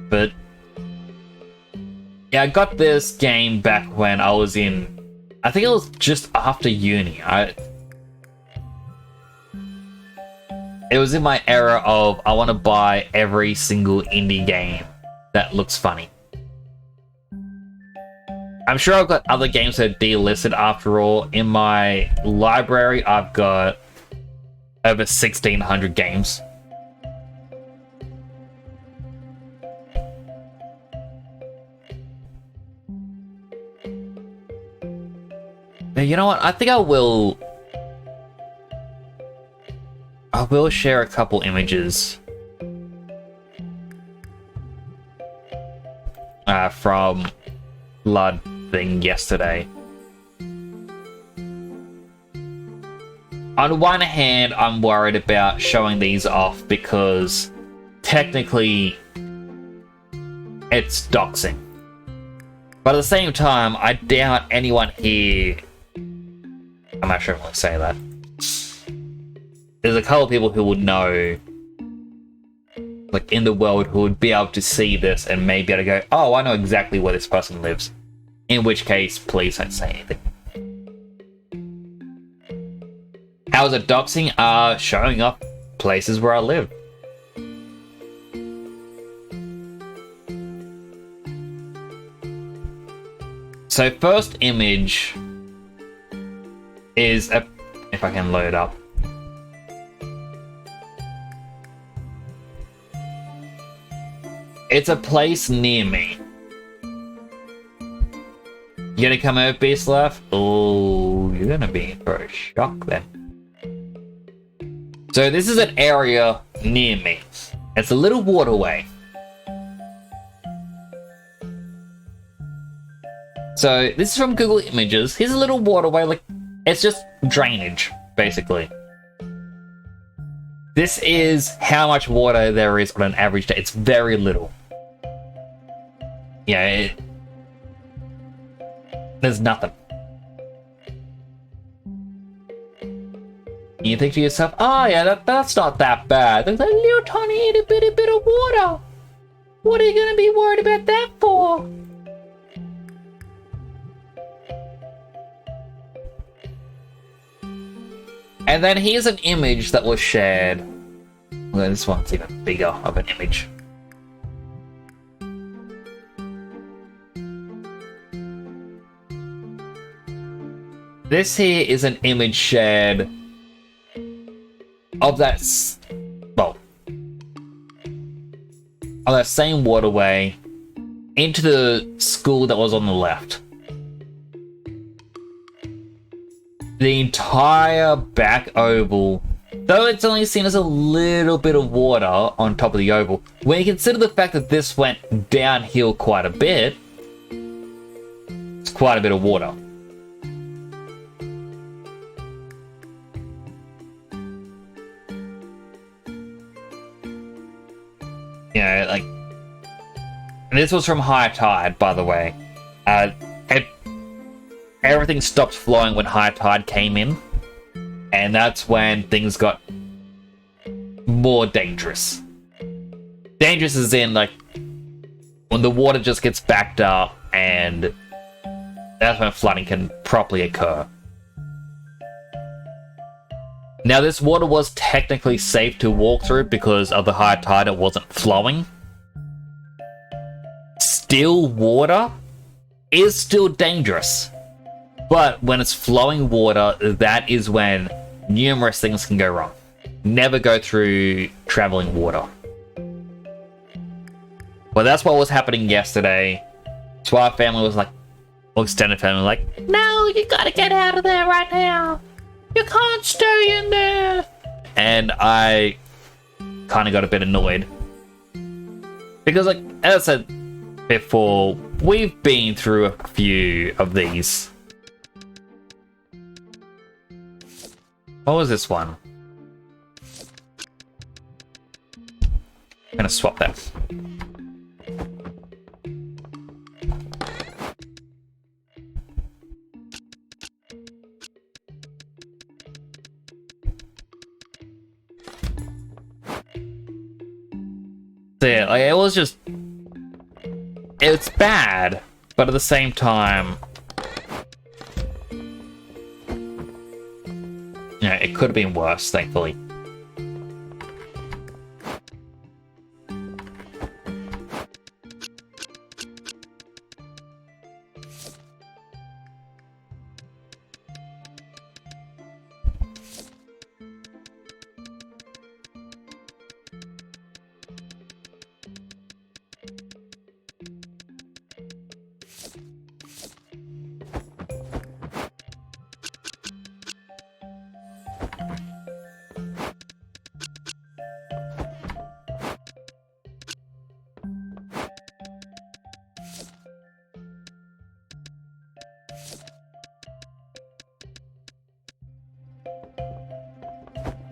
But yeah, I got this game back when I was in, I think it was just after uni. It was in my era of I want to buy every single indie game that looks funny. I'm sure I've got other games that are delisted after all. In my library, I've got over 1,600 games. Now, you know what? I think I will share a couple images from Blood thing yesterday. On one hand, I'm worried about showing these off because technically it's doxing. But at the same time, I doubt anyone here... I'm not sure if I want to say that. There's a couple of people who would know, like in the world, who would be able to see this and maybe be able to go, oh, I know exactly where this person lives. In which case, please don't say anything. How is it doxing? Showing off places where I live. So first image is a... if I can load up. It's a place near me. You gonna come over, Beastlaugh? Oh, you're gonna be in for a shock then. So this is an area near me. It's a little waterway. So this is from Google Images. Here's a little waterway, like it's just drainage, basically. This is how much water there is on an average day. It's very little. Yeah, there's nothing. You think to yourself, oh yeah, that's not that bad. There's a little tiny itty bitty bit of water. What are you gonna be worried about that for? And then here's an image that was shared. Well, this one's even bigger of an image. This here is an image shared of that, well, of that same waterway into the school that was on the left. The entire back oval, though it's only seen as a little bit of water on top of the oval, When you consider the fact that this went downhill quite a bit, it's quite a bit of water. You know, like, this was from high tide, by the way. Everything stopped flowing when high tide came in, and that's when things got more dangerous. Dangerous is in, like, when the water just gets backed up, and that's when flooding can properly occur. Now, this water was technically safe to walk through because of the high tide, it wasn't flowing. Still, water is still dangerous. But when it's flowing water, that is when numerous things can go wrong. Never go through traveling water. Well, that's what was happening yesterday. So our family was like, or extended family, like, no, you gotta get out of there right now. You can't stay in there. And I kind of got a bit annoyed. Because, like, as I said before, we've been through a few of these. What was this one? I'm gonna swap that. So yeah, like, it was just... It's bad, but at the same time... Yeah, it could have been worse, thankfully.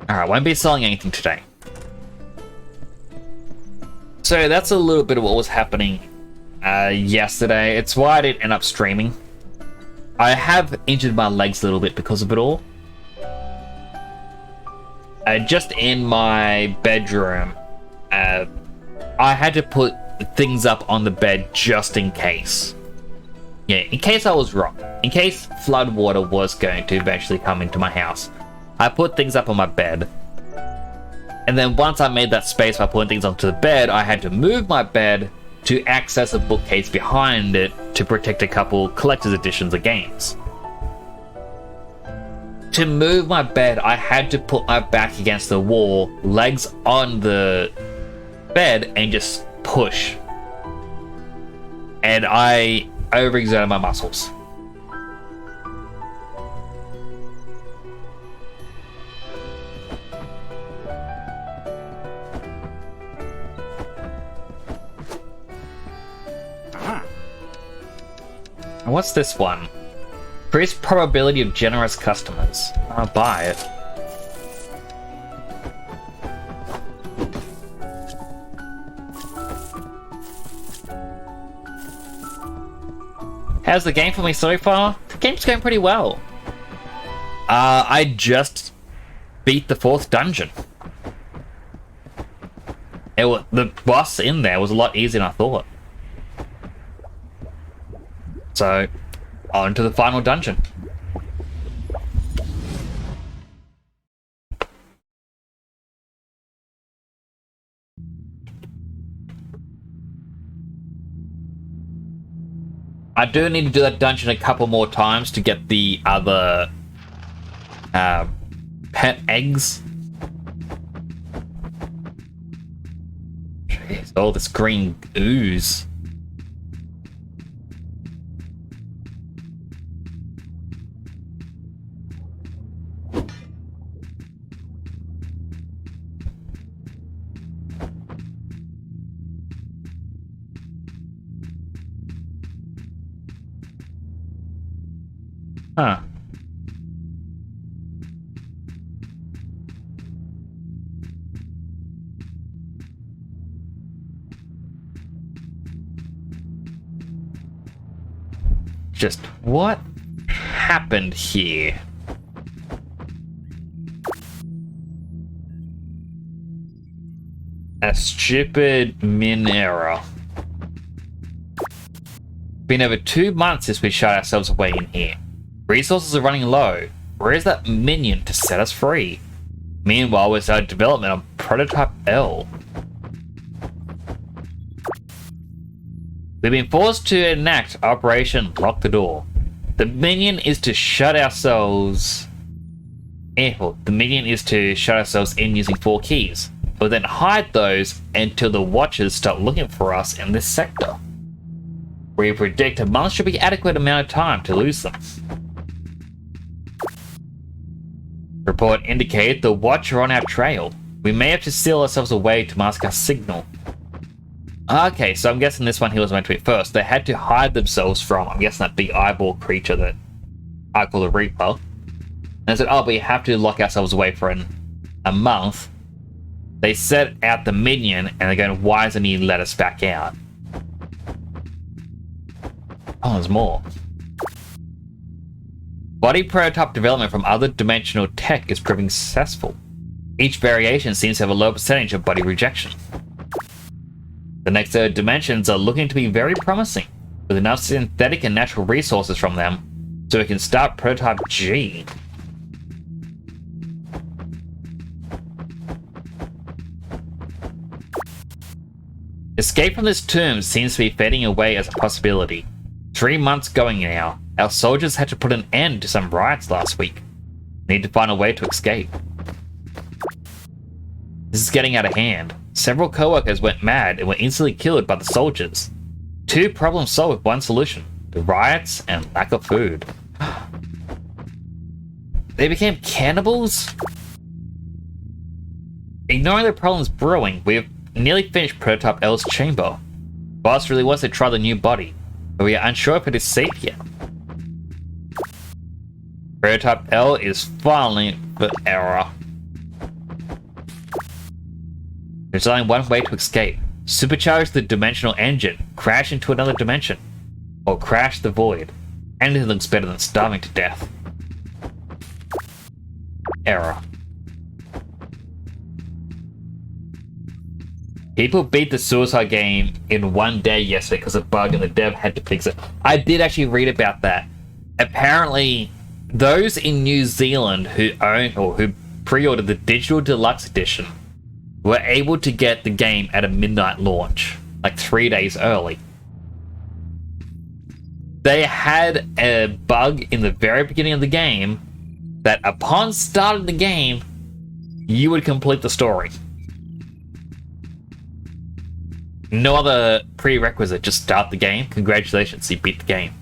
Alright, won't be selling anything today. So that's a little bit of what was happening yesterday. It's why I didn't end up streaming. I have injured my legs a little bit because of it all. Just in my bedroom, I had to put things up on the bed just in case. Yeah, in case I was wrong. In case flood water was going to eventually come into my house. I put things up on my bed. And then once I made that space by putting things onto the bed, I had to move my bed to access a bookcase behind it to protect a couple collector's editions of games. To move my bed, I had to put my back against the wall, legs on the bed, and just push. And I overexerted my muscles. And what's this one? Increased probability of generous customers. I'll buy it. How's the game for me so far? The game's going pretty well. I just beat the 4th dungeon. The boss in there was a lot easier than I thought. So, on to the final dungeon. I do need to do that dungeon a couple more times to get the other pet eggs. Jeez, all this green ooze. Huh. Just what happened here? A stupid min error. Been over 2 months since we shut ourselves away in here. Resources are running low. Where is that minion to set us free? Meanwhile, we started development on Prototype L. We've been forced to enact Operation Lock the Door. The minion is to shut ourselves... the minion is to shut ourselves in using 4 keys. We'll then hide those until the Watchers start looking for us in this sector. We predict a month should be adequate amount of time to lose them. Report indicated the Watcher on our trail. We may have to seal ourselves away to mask our signal. Okay, so I'm guessing this one he was meant to be first. They had to hide themselves from, I'm guessing, that big eyeball creature that I call the Reaper. And I said, oh, but we have to lock ourselves away for a month. They set out the minion, and they're going, why doesn't he let us back out? Oh, there's more. Body prototype development from other dimensional tech is proving successful. Each variation seems to have a low percentage of body rejection. The next dimensions are looking to be very promising, with enough synthetic and natural resources from them, so we can start prototype G. Escape from this tomb seems to be fading away as a possibility. 3 months going now. Our soldiers had to put an end to some riots last week. Need to find a way to escape. This is getting out of hand. Several co-workers went mad and were instantly killed by the soldiers. 2 problems solved with 1 solution. The riots and lack of food. They became cannibals? Ignoring the problems brewing, we have nearly finished Prototype L's chamber. Boss really wants to try the new body, but we are unsure if it is safe yet. Prototype L is finally the error. There's only one way to escape. Supercharge the dimensional engine, crash into another dimension, or crash the void. Anything looks better than starving to death. Error. People beat the Suicide game in 1 day yesterday because of a bug and the dev had to fix it. I did actually read about that. Apparently, those in New Zealand who own or who pre-ordered the digital deluxe edition were able to get the game at a midnight launch, like 3 days early. They had a bug in the very beginning of the game that upon starting the game, you would complete the story. No other prerequisite, just start the game. Congratulations, you beat the game.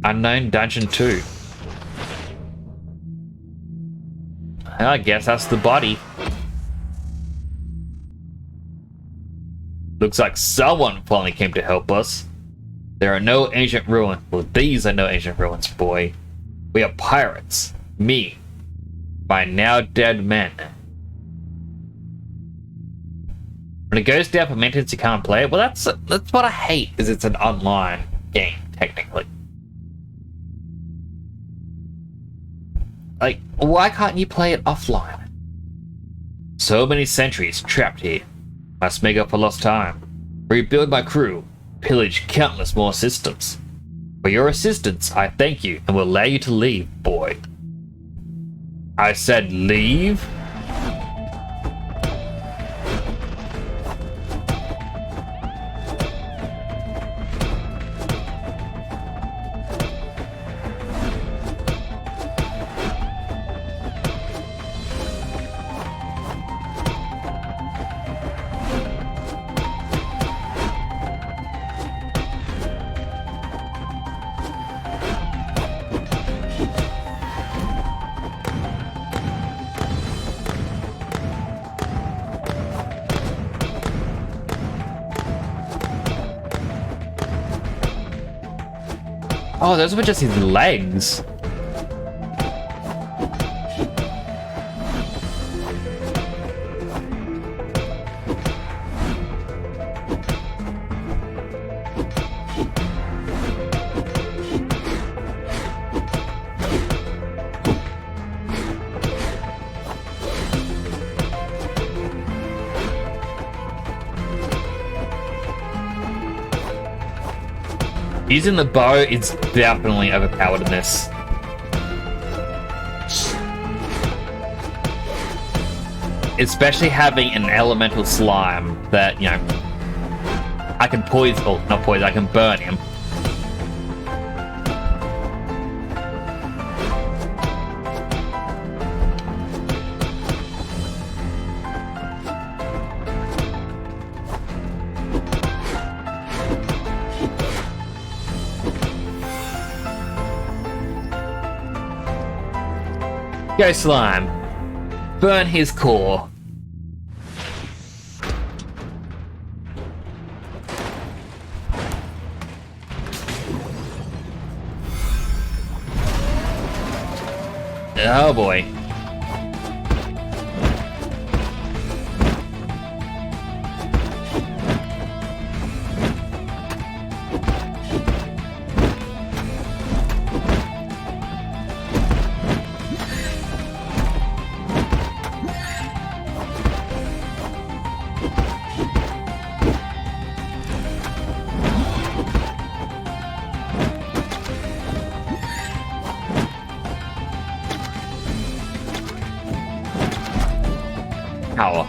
Unknown Dungeon 2. I guess that's the body. Looks like someone finally came to help us. There are no ancient ruins. Well, these are no ancient ruins, boy. We are pirates. Me. My now dead men. When it goes down for maintenance, you can't play it. Well, that's what I hate, is it's an online game, technically. Like, why can't you play it offline? So many centuries trapped here. Must make up for lost time. Rebuild my crew. Pillage countless more systems. For your assistance, I thank you and will allow you to leave, boy. I said leave? Oh, those were just his legs. Using the bow is definitely overpowered in this. Especially having an elemental slime that, you know, I can poison, well, not poison, I can burn him. Go slime. Burn his core. Oh boy. Power.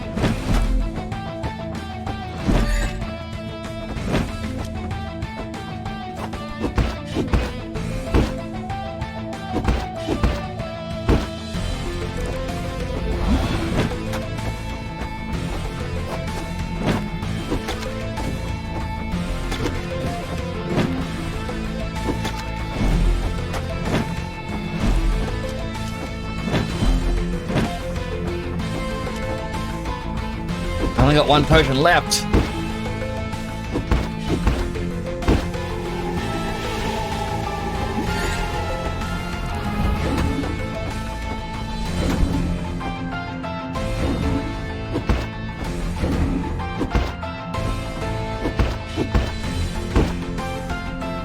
I only got one potion left.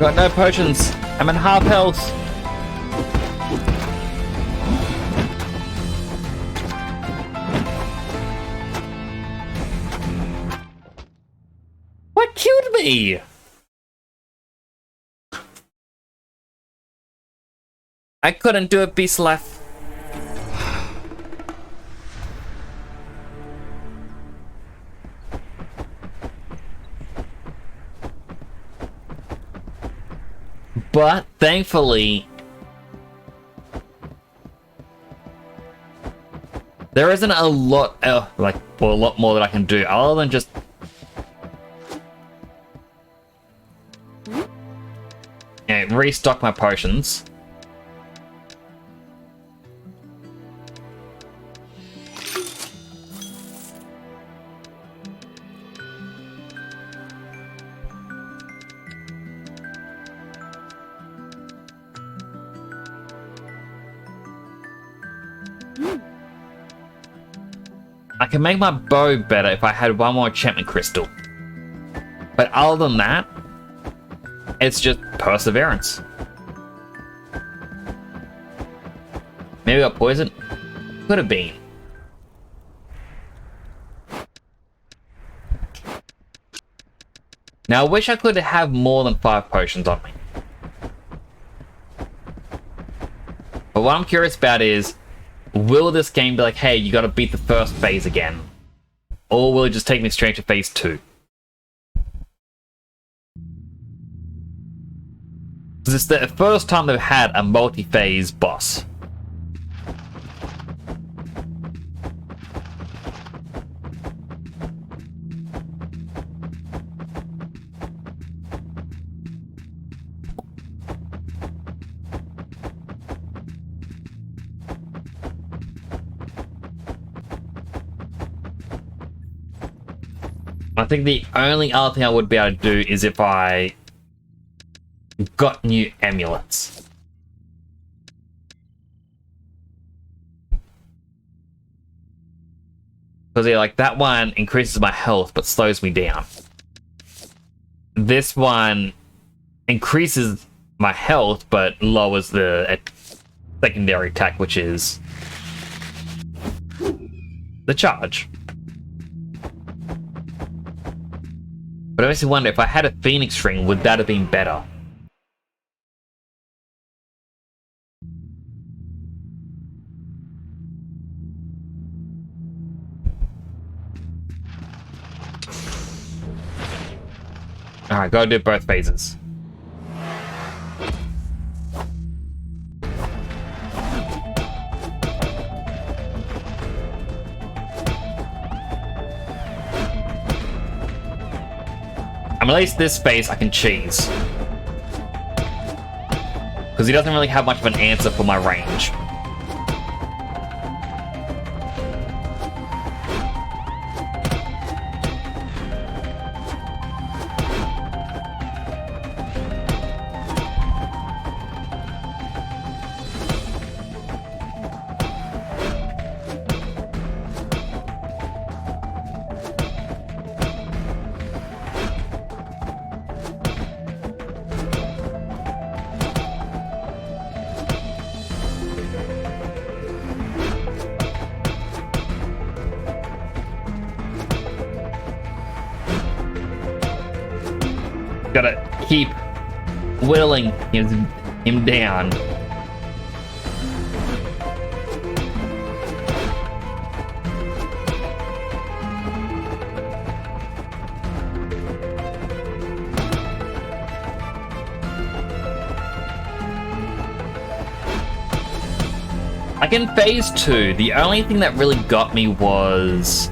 Got no potions. I'm in half health. What killed me? I couldn't do a beast life. But thankfully, there isn't a lot, a lot more that I can do other than just. Yeah, restock my potions. I can make my bow better if I had one more enchantment crystal. But other than that, it's just perseverance. Maybe I got poisoned? Could have been. Now I wish I could have more than 5 potions on me. But what I'm curious about is, will this game be like, hey, you gotta beat the first phase again? Or will it just take me straight to phase 2? This is the first time they've had a multi-phase boss. I think the only other thing I would be able to do is if I got new amulets. Because yeah, like that one increases my health but slows me down. This one increases my health but lowers the secondary attack, which is the charge. But I also wonder if I had a Phoenix ring, would that have been better? Alright, gotta do both phases. At least this phase I can cheese. Because he doesn't really have much of an answer for my range. Gotta keep whittling him down. Like in phase 2, the only thing that really got me was...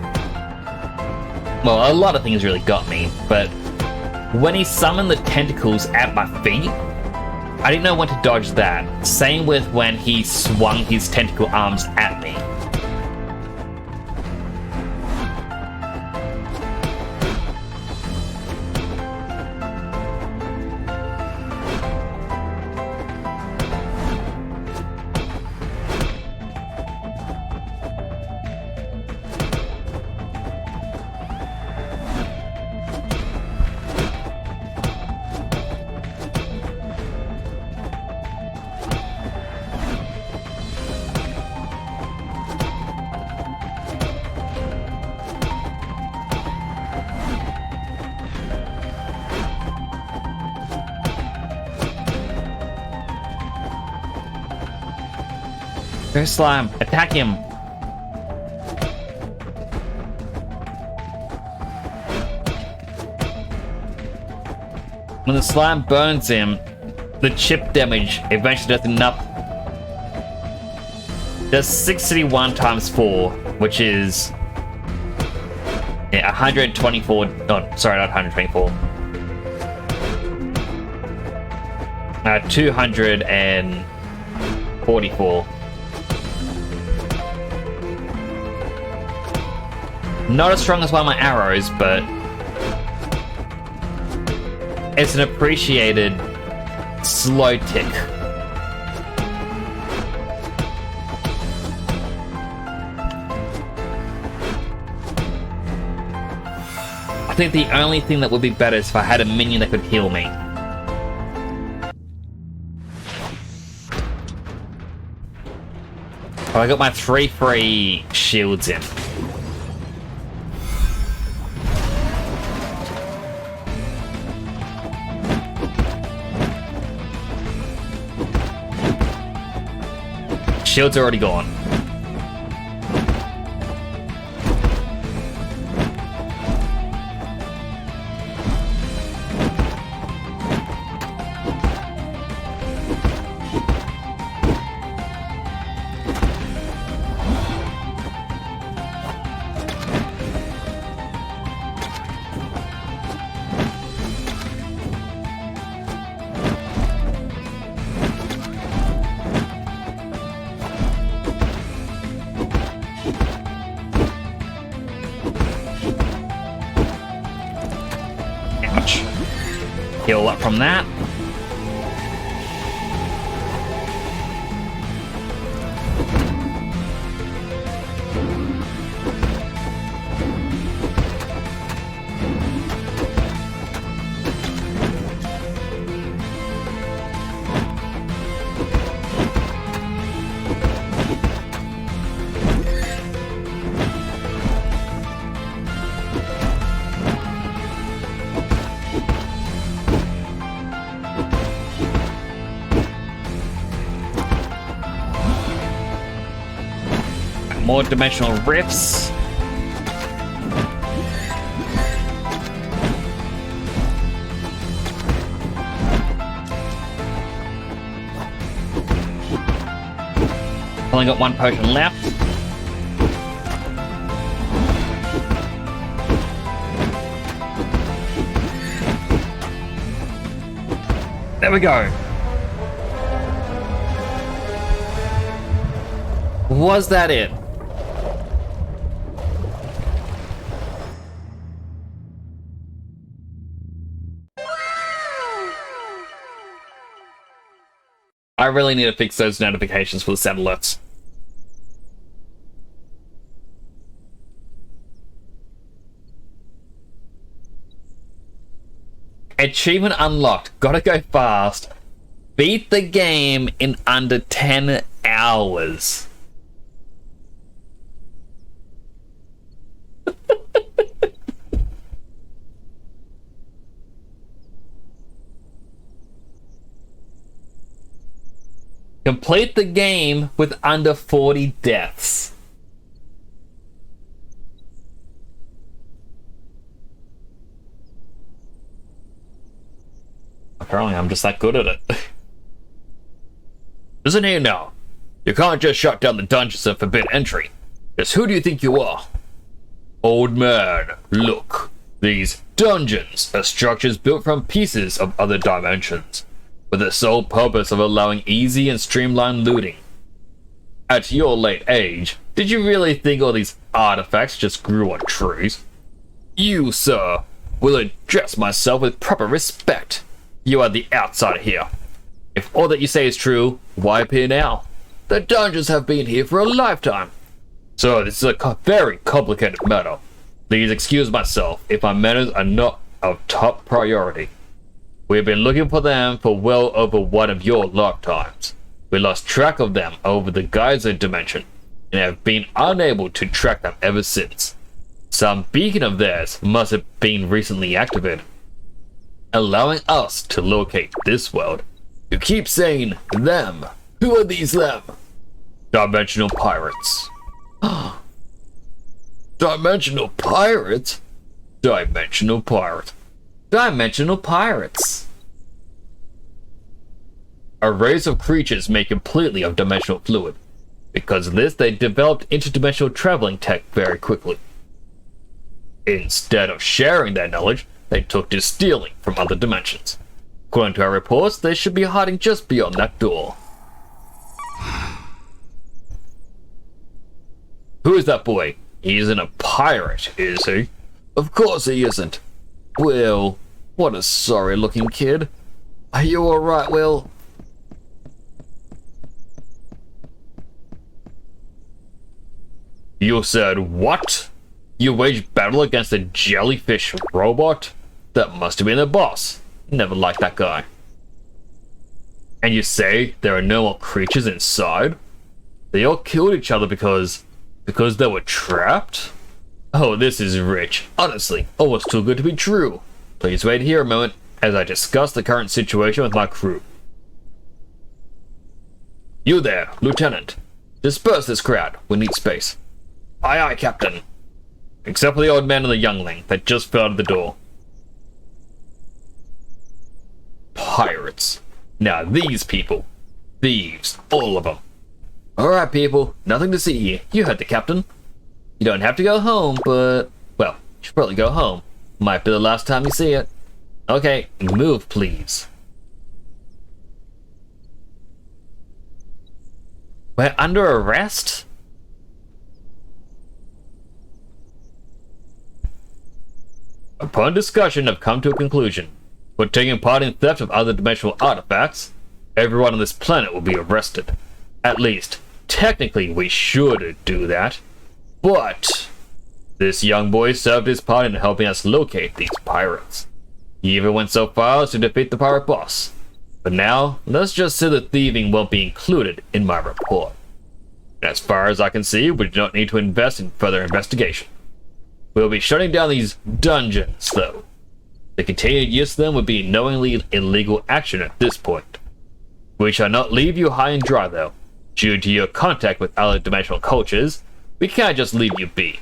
well, a lot of things really got me, but when he summoned the tentacles at my feet, I didn't know when to dodge that. Same with when he swung his tentacle arms at me. Go slime, attack him. When the slime burns him, the chip damage eventually does enough. Does 61 times 4, which is 124. Oh, sorry, not 124. 244. Not as strong as one of my arrows, but it's an appreciated slow tick. I think the only thing that would be better is if I had a minion that could heal me. Oh, I got my 3 free shields in. Shield's already gone. Heal up from that. more dimensional rifts. Only got one potion left. There we go. Was that it? I really need to fix those notifications for the sound alerts. Achievement unlocked. Gotta go fast. Beat the game in under 10 hours. Complete the game with under 40 deaths. Apparently I'm just that good at it. Listen here now. You can't just shut down the dungeons and forbid entry. Just who do you think you are? Old man, look. These dungeons are structures built from pieces of other dimensions, with the sole purpose of allowing easy and streamlined looting. At your late age, did you really think all these artifacts just grew on trees? You, sir, will address myself with proper respect. You are the outsider here. If all that you say is true, why appear now? The dungeons have been here for a lifetime. So this is a very complicated matter. Please excuse myself if my manners are not of top priority. We have been looking for them for well over one of your lifetimes. We lost track of them over the geyser dimension, and have been unable to track them ever since. Some beacon of theirs must have been recently activated, allowing us to locate this world. You keep saying them. Who are these them? Dimensional pirates. Dimensional pirates? Dimensional pirate. Dimensional pirates. A race of creatures made completely of dimensional fluid. Because of this, they developed interdimensional traveling tech very quickly. Instead of sharing their knowledge, they took to stealing from other dimensions. According to our reports, they should be hiding just beyond that door. Who is that boy? He isn't a pirate, is he? Of course he isn't. Will, what a sorry looking kid. Are you alright, Will? You said what? You waged battle against a jellyfish robot? That must have been the boss. Never liked that guy. And you say there are no more creatures inside? They all killed each other because they were trapped? Oh, this is rich. Honestly, almost too good to be true. Please wait here a moment as I discuss the current situation with my crew. You there, Lieutenant. Disperse this crowd. We need space. Aye, aye, Captain. Except for the old man and the youngling that just fell out of the door. Pirates. Now these people. Thieves. All of them. Alright, people. Nothing to see here. You heard the captain. You don't have to go home, but... well, you should probably go home. Might be the last time you see it. Okay, move, please. We're under arrest? Upon discussion, I've come to a conclusion. For taking part in theft of other dimensional artifacts, everyone on this planet will be arrested. At least, technically we should do that. But this young boy served his part in helping us locate these pirates. He even went so far as to defeat the pirate boss. But now, let's just say the thieving won't be included in my report. As far as I can see, we do not need to invest in further investigation. We'll be shutting down these dungeons, though. The continued use of them would be knowingly illegal action at this point. We shall not leave you high and dry, though. Due to your contact with other dimensional cultures, We can't just leave you be.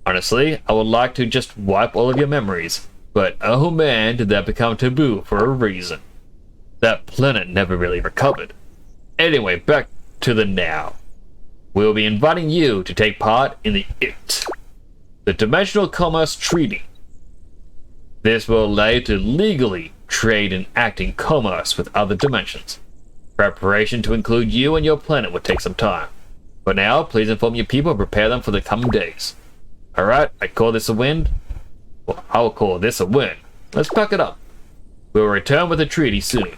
Honestly, I would like to just wipe all of your memories. But oh man, did that become taboo for a reason. That planet never really recovered. Anyway, back to the now. We'll be inviting you to take part in the Dimensional Commerce Treaty. This will allow you to legally trade and act in commerce with other dimensions. Preparation to include you and your planet will take some time. For now, please inform your people and prepare them for the coming days. Alright, I call this a win. Well, I'll call this a win. Let's pack it up. We'll return with the treaty soon.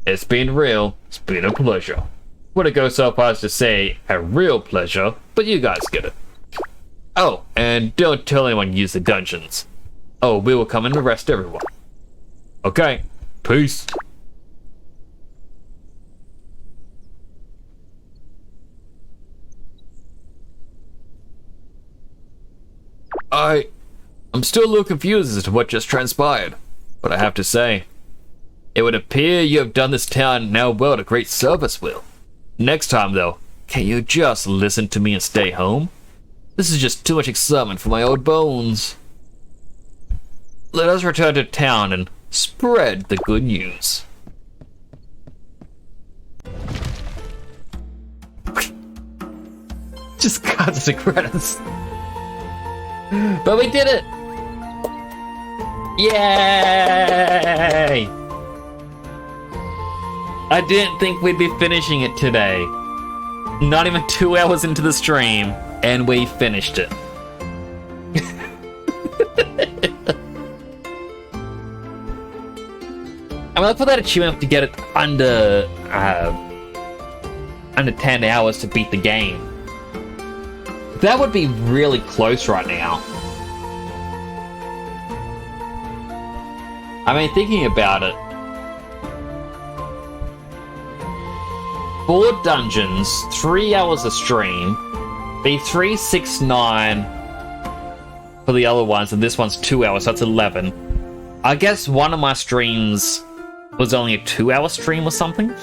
It's been real. It's been a pleasure. Wouldn't go so far as to say a real pleasure, but you guys get it. Oh, and don't tell anyone you use the dungeons. Oh, we will come and arrest everyone. Okay, peace. I'm still a little confused as to what just transpired, but I have to say, it would appear you have done this town and our world a great service, Will. Next time, though, can't you just listen to me and stay home? This is just too much excitement for my old bones. Let us return to town and spread the good news. Just cuts to credits. But we did it! Yay! I didn't think we'd be finishing it today. Not even 2 hours into the stream, and we finished it. I mean, I put that achievement to get it under 10 hours to beat the game. That would be really close right now. I mean, thinking about it, 4 dungeons, 3 hours a stream, be 369 for the other ones, and this one's 2 hours, so that's 11. I guess one of my streams was only a 2-hour stream or something.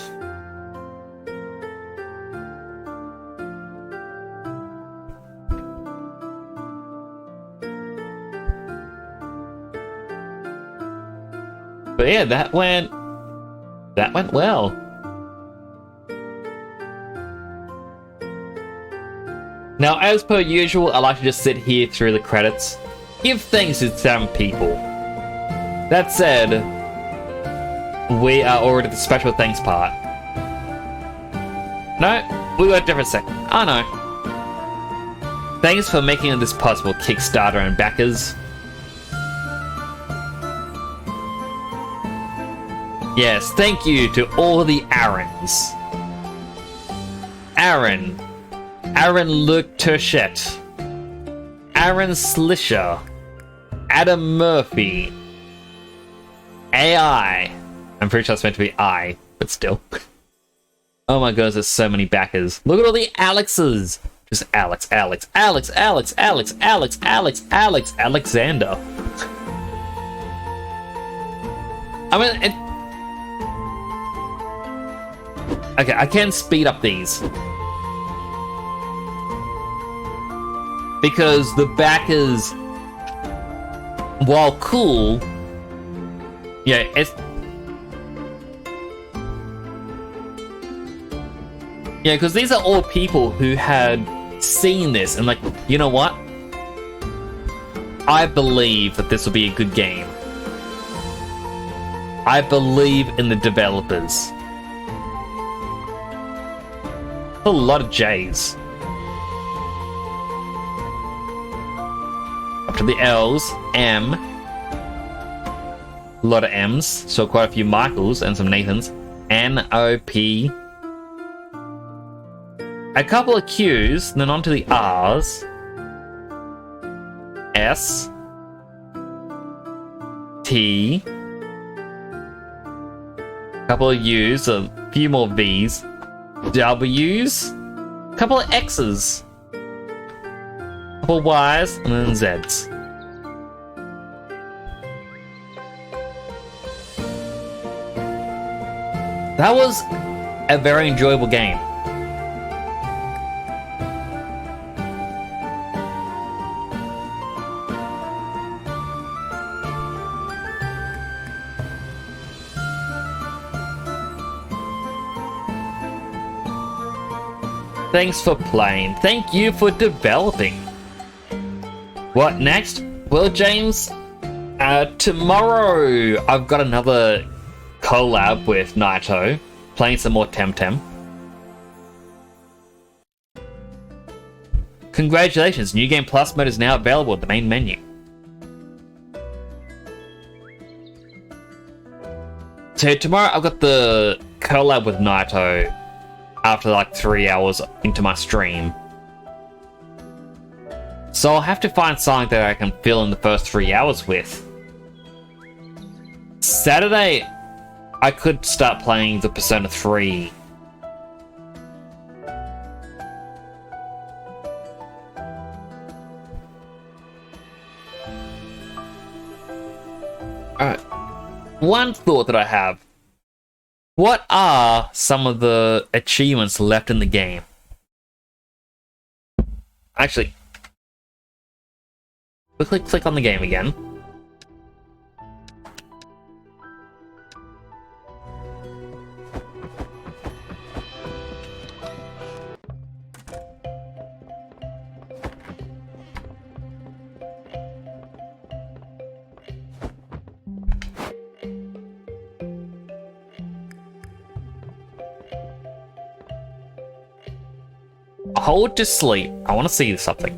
But yeah, that went well. Now, as per usual, I like to just sit here through the credits, give thanks to some people. That said, we are already at the special thanks part. No, we got a different sec. Oh no. Thanks for making this possible, Kickstarter and backers. Yes, thank you to all the Aarons. Aaron Luke Turchette, Aaron Slisher, Adam Murphy, AI. I'm pretty sure it's meant to be I, but still. Oh my god, there's so many backers. Look at all the Alexes. Just Alex, Alexander. I mean, okay, I can speed up these. Because the backers, while cool, yeah, because these are all people who had seen this and like, you know what? I believe that this will be a good game. I believe in the developers. A lot of J's. Up to the L's, M. A lot of M's, so quite a few Michaels and some Nathans. N-O-P. A couple of Q's, then on to the R's. S. T. A couple of U's, a few more V's. W's. A couple of X's. A couple of Y's, and then Z's. That was a very enjoyable game. Thanks for playing. Thank you for developing. What next? Well, James, tomorrow I've got another collab with Naito, playing some more Temtem. Congratulations, New Game Plus mode is now available at the main menu. So tomorrow I've got the collab with Naito after like 3 hours into my stream. So I'll have to find something that I can fill in the first 3 hours with. Saturday, I could start playing the Persona 3. Alright. One thought that I have. What are some of the achievements left in the game? Actually, quickly click on the game again. Hold to sleep. I want to see something.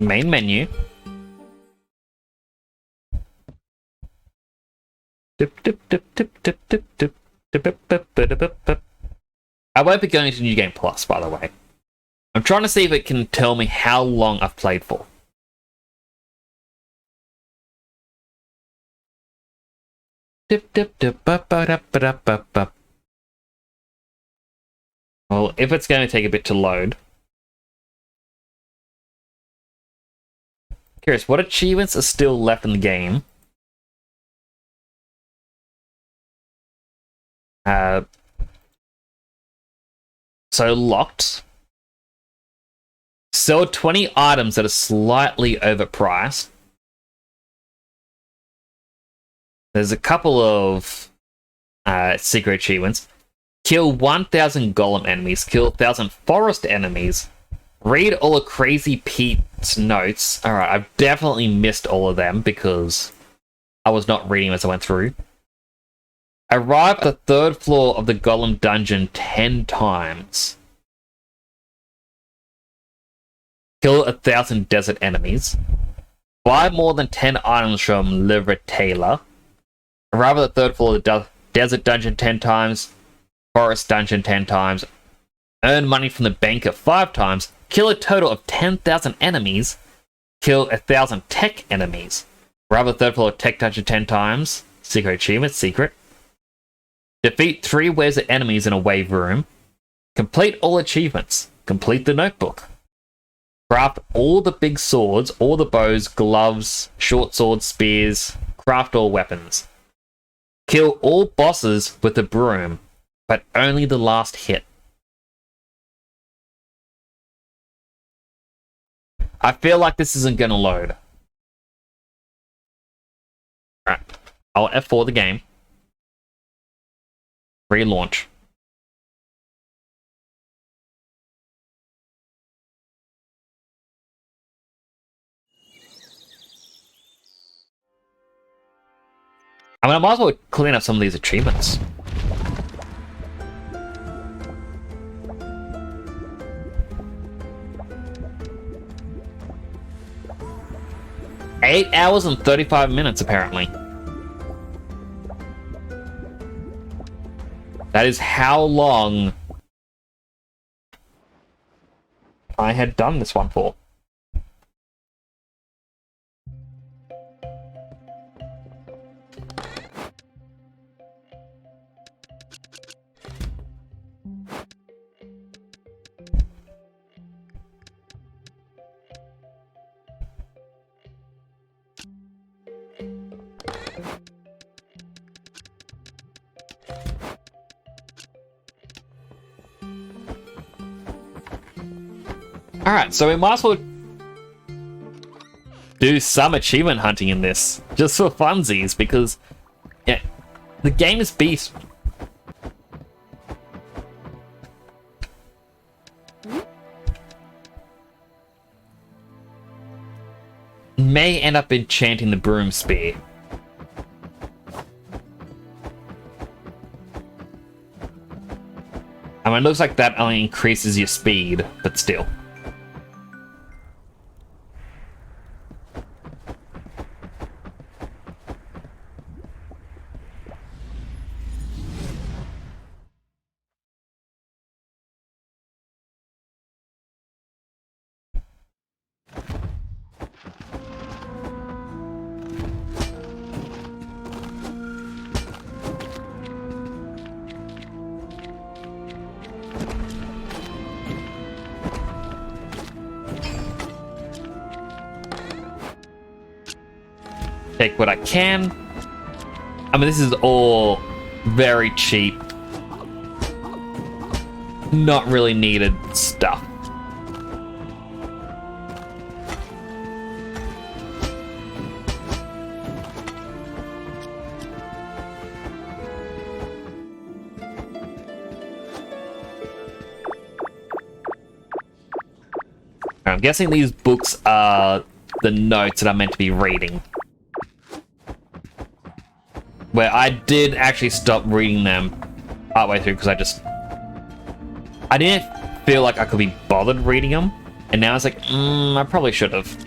Main menu. I won't be going to New Game Plus, by the way. I'm trying to see if it can tell me how long I've played for. Well, if it's going to take a bit to load. Curious, what achievements are still left in the game? So locked. Sell 20 items that are slightly overpriced. There's a couple of secret achievements. Kill 1,000 golem enemies. Kill 1,000 forest enemies. Read all of Crazy Pete's notes. Alright, I've definitely missed all of them because I was not reading as I went through. Arrive at the 3rd floor of the golem dungeon 10 times. Kill 1,000 desert enemies. Buy more than 10 items from Liver Taylor. Arrive at the 3rd floor of the desert dungeon 10 times. Forest dungeon 10 times. Earn money from the banker 5 times. Kill a total of 10,000 enemies. Kill 1,000 tech enemies. Arrive at the 3rd floor of tech dungeon 10 times. Secret achievement, secret. Defeat 3 waves of enemies in a wave room. Complete all achievements. Complete the notebook. Craft all the big swords, all the bows, gloves, short swords, spears. Craft all weapons. Kill all bosses with a broom, but only the last hit. I feel like this isn't going to load. Alright, I'll F4 the game. Relaunch. I mean, I might as well clean up some of these achievements. Eight hours and 35 minutes, apparently. That is how long I had done this one for. Alright, so we might as well do some achievement hunting in this, just for funsies, because yeah, the game is may end up enchanting the broom spear. I mean, it looks like that only increases your speed, but still. Take what I can. I mean, this is all very cheap, not really needed stuff. I'm guessing these books are the notes that I'm meant to be reading. Where I did actually stop reading them partway through because I didn't feel like I could be bothered reading them, and now it's like, I probably should have.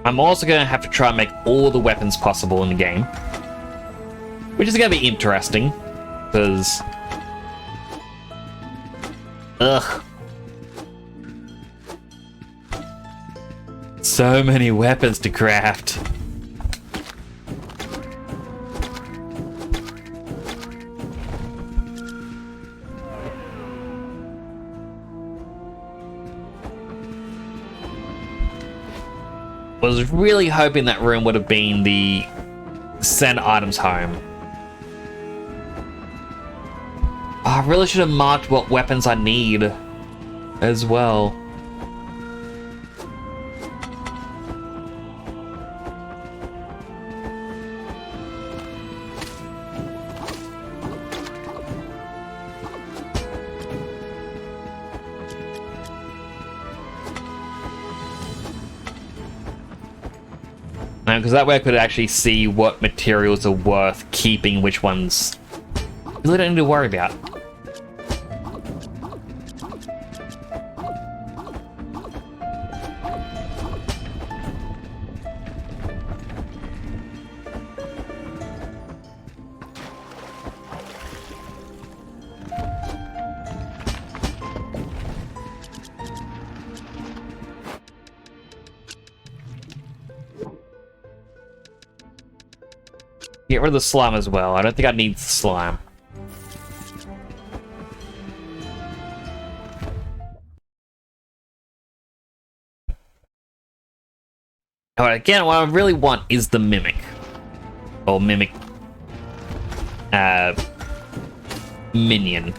I'm also going to have to try and make all the weapons possible in the game, which is going to be interesting, because... Ugh. So many weapons to craft. Was really hoping that room would have been the send items home. Oh, I really should have marked what weapons I need as well. Because that way I could actually see what materials are worth keeping, which ones you really don't need to worry about. Get rid of the slime as well. I don't think I need the slime. Alright, again, what I really want is the mimic. Or mimic... minion.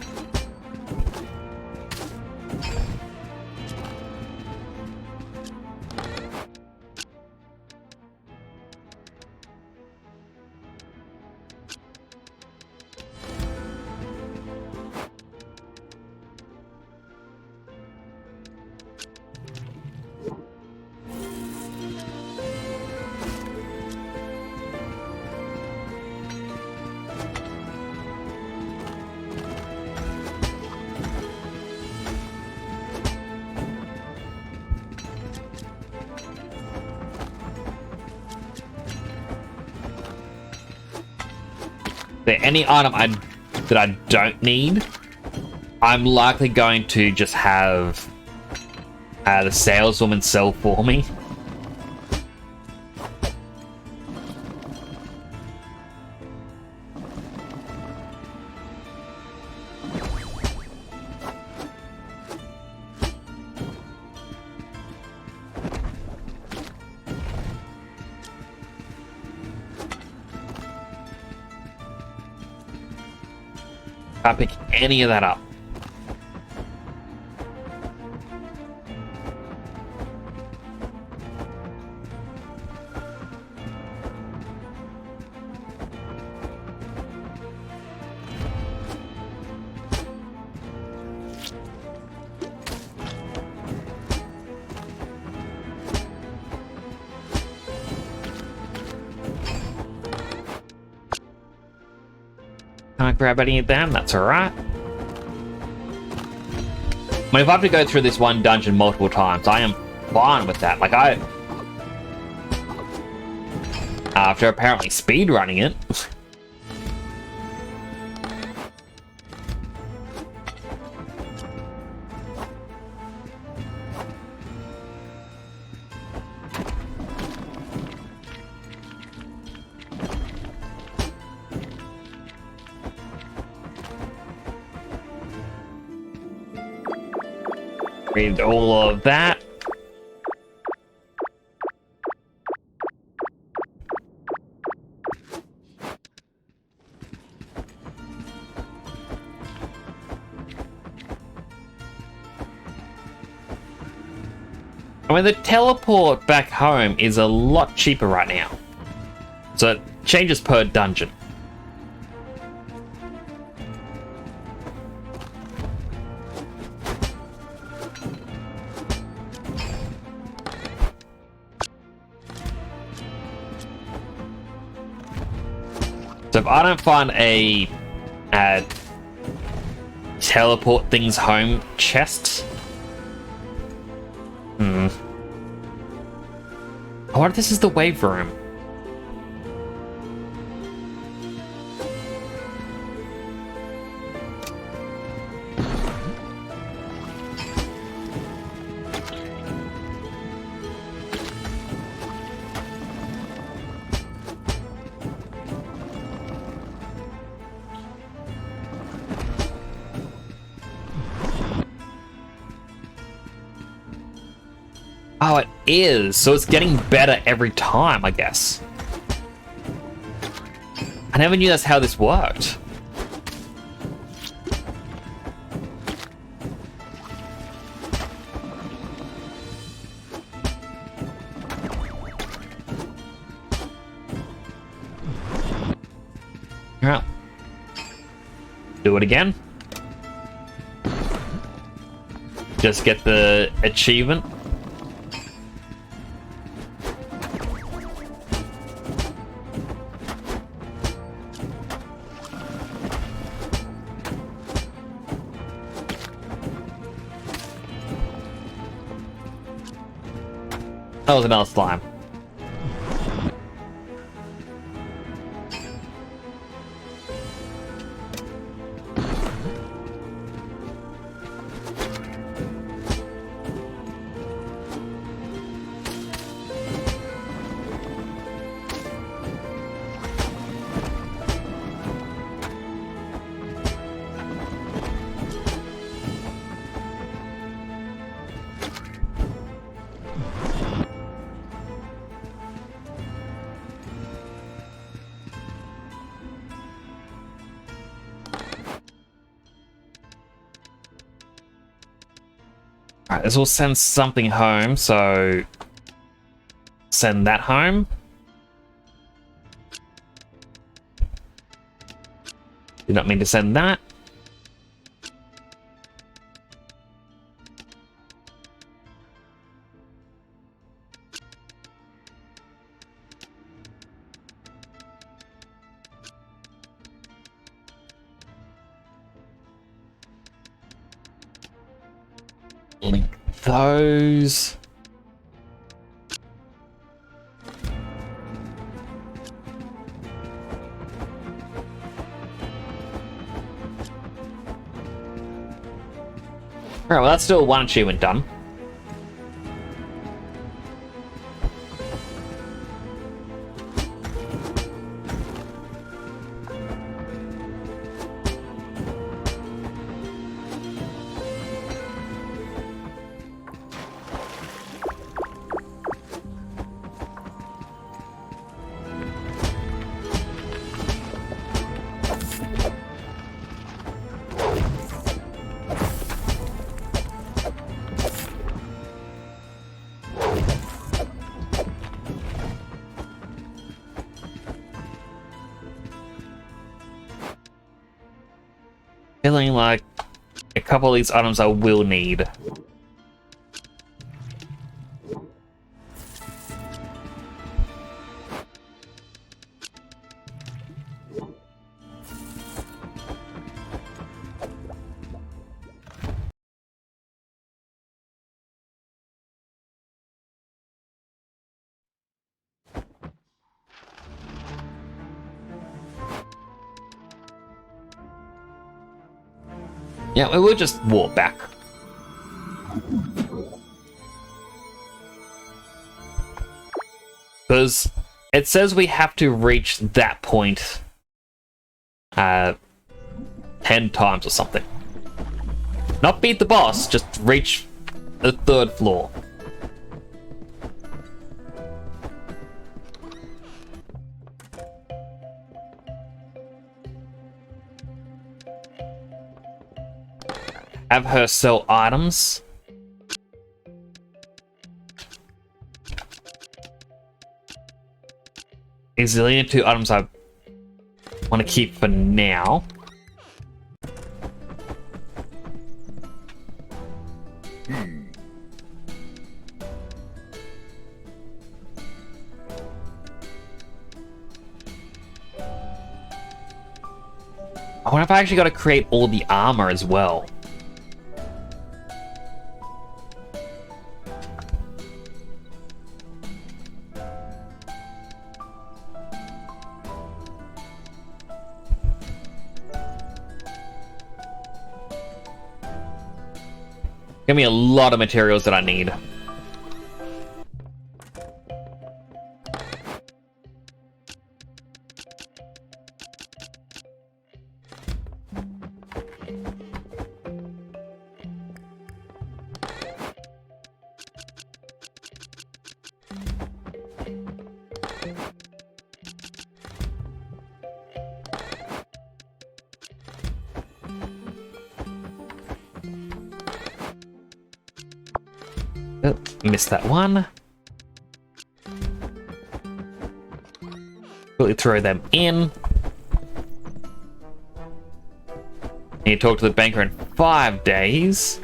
Any item that I don't need, I'm likely going to just have the saleswoman sell for me. Can't pick any of that up. Can't grab any of them, that's alright. I mean, if I have to go through this one dungeon multiple times, I am fine with that. Like, after apparently speedrunning it. Read all of that. I mean, the teleport back home is a lot cheaper right now. So it changes per dungeon. So if I don't find a teleport things home chest, I wonder if this is the wave room. Oh, it is. So it's getting better every time, I guess. I never knew that's how this worked. Alright. Do it again. Just get the achievement. That was another slime. Alright, this will send something home, so send that home. Did not mean to send that. Link those. Alright, well that's still one achievement done. Feeling like a couple of these items I will need. Yeah, we will just walk back. Because it says we have to reach that point 10 times or something. Not beat the boss, just reach the 3rd floor. Have her sell items. These are the only 2 items I want to keep for now. I wonder if I actually got to create all the armor as well. Give me a lot of materials that I need. Oh, missed that one. Quickly throw them in. Need to talk to the banker in 5 days.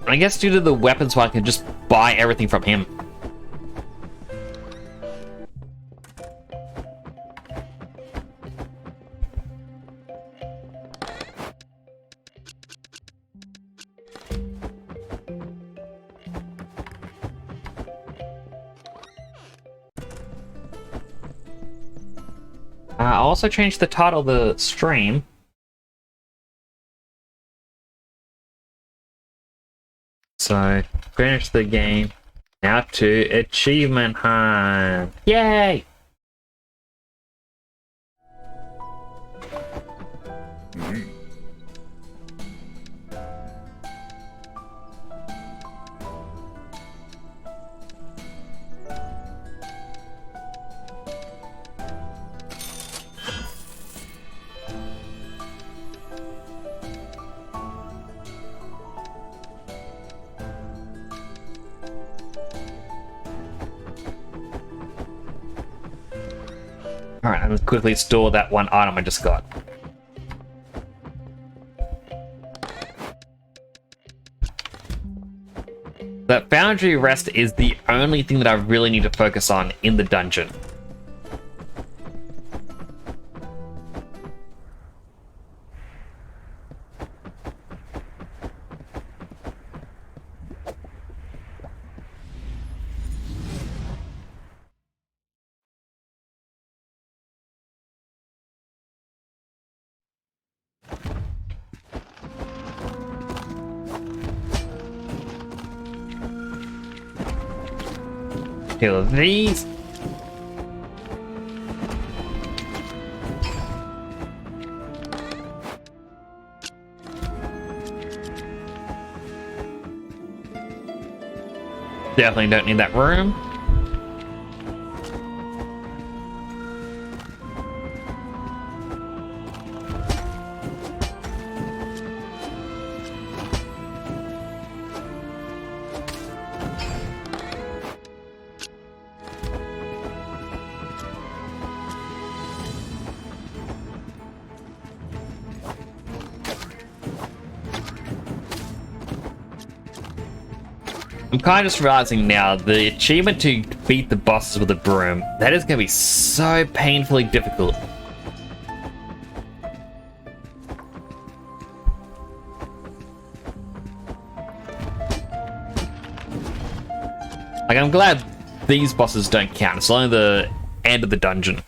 I guess due to the weapons one, I can just buy everything from him. I'll also change the title of the stream. So, finish the game. Now to achievement hunt. Yay! Alright, I'm gonna quickly store that one item I just got. That Foundry Rest is the only thing that I really need to focus on in the dungeon. Kill these. Definitely don't need that room. I'm kind of just realizing now, the achievement to beat the bosses with a broom, that is going to be so painfully difficult. Like, I'm glad these bosses don't count. It's only the end of the dungeon.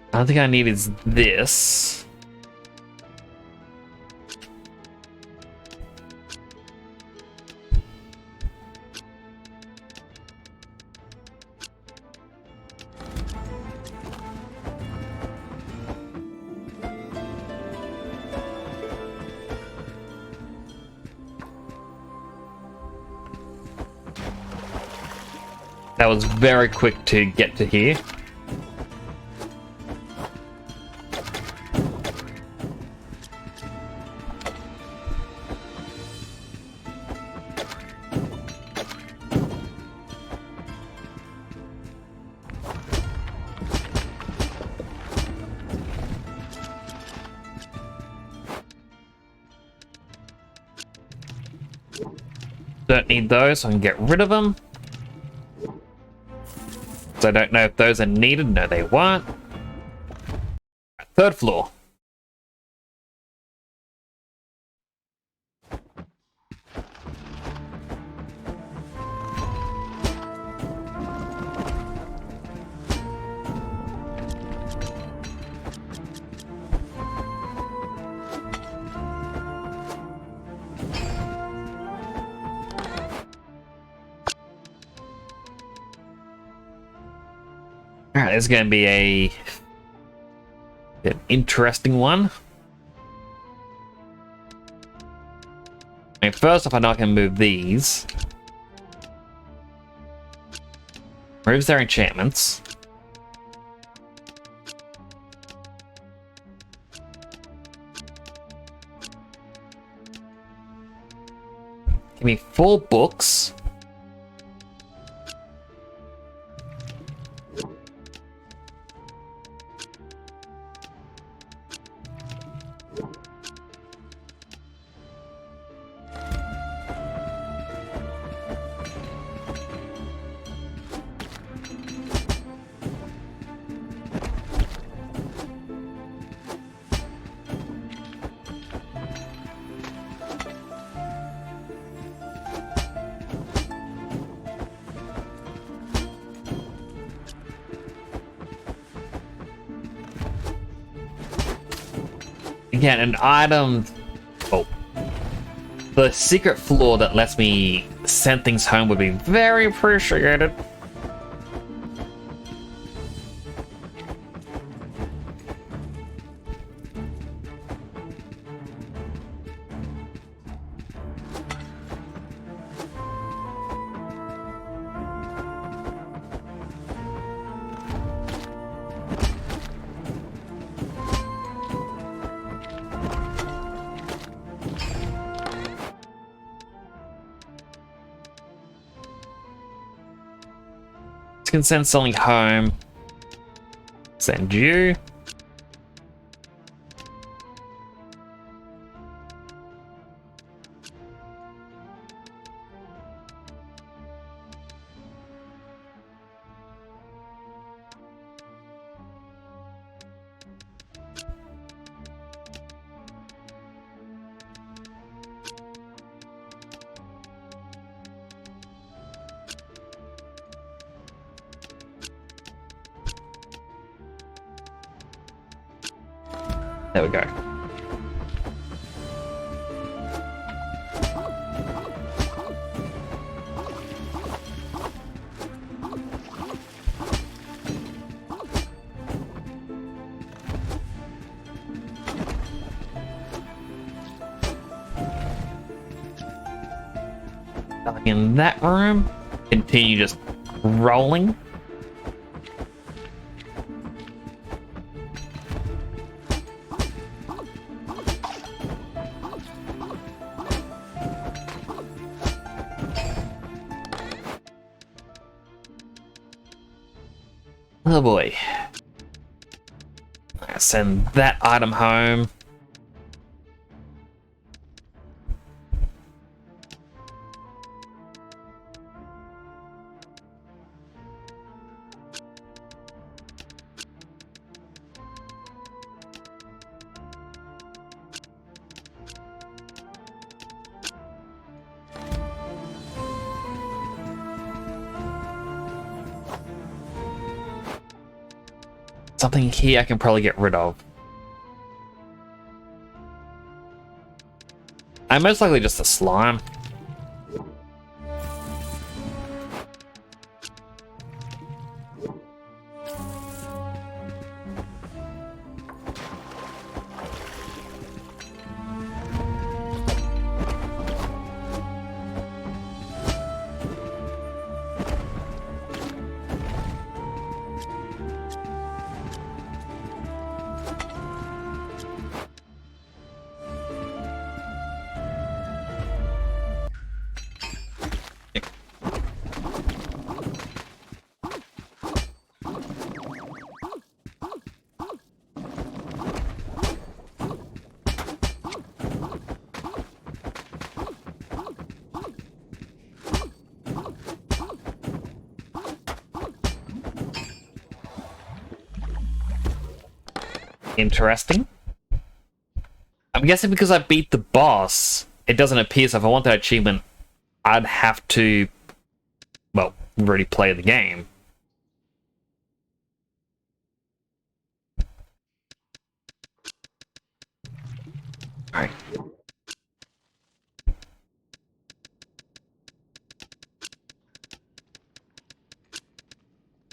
I don't think I need is this. That was very quick to get to here. Don't need those, so I can get rid of them. So I don't know if those are needed. No, they weren't. Third floor. Alright, this is going to be an interesting one. I mean, first off, I know I can move these. Removes their enchantments. Give me 4 books. Again, an item. Oh. The secret floor that lets me send things home would be very appreciated. Can send something home. Send you. There we go. Nothing in that room. Continue just rolling. Oh boy. I send that item home. Something here I can probably get rid of. I'm most likely just a slime. Interesting. I'm guessing because I beat the boss, it doesn't appear, so if I want that achievement, I'd have to, well, already play the game. Alright.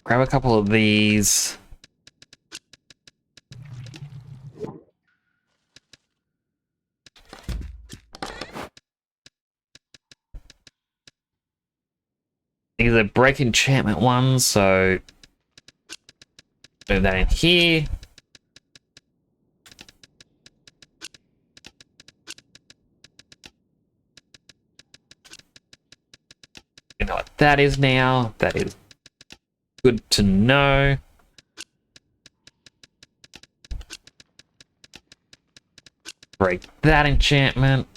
Grab a couple of these. These are break enchantment ones, so move that in here. You know what that is now. That is good to know. Break that enchantment.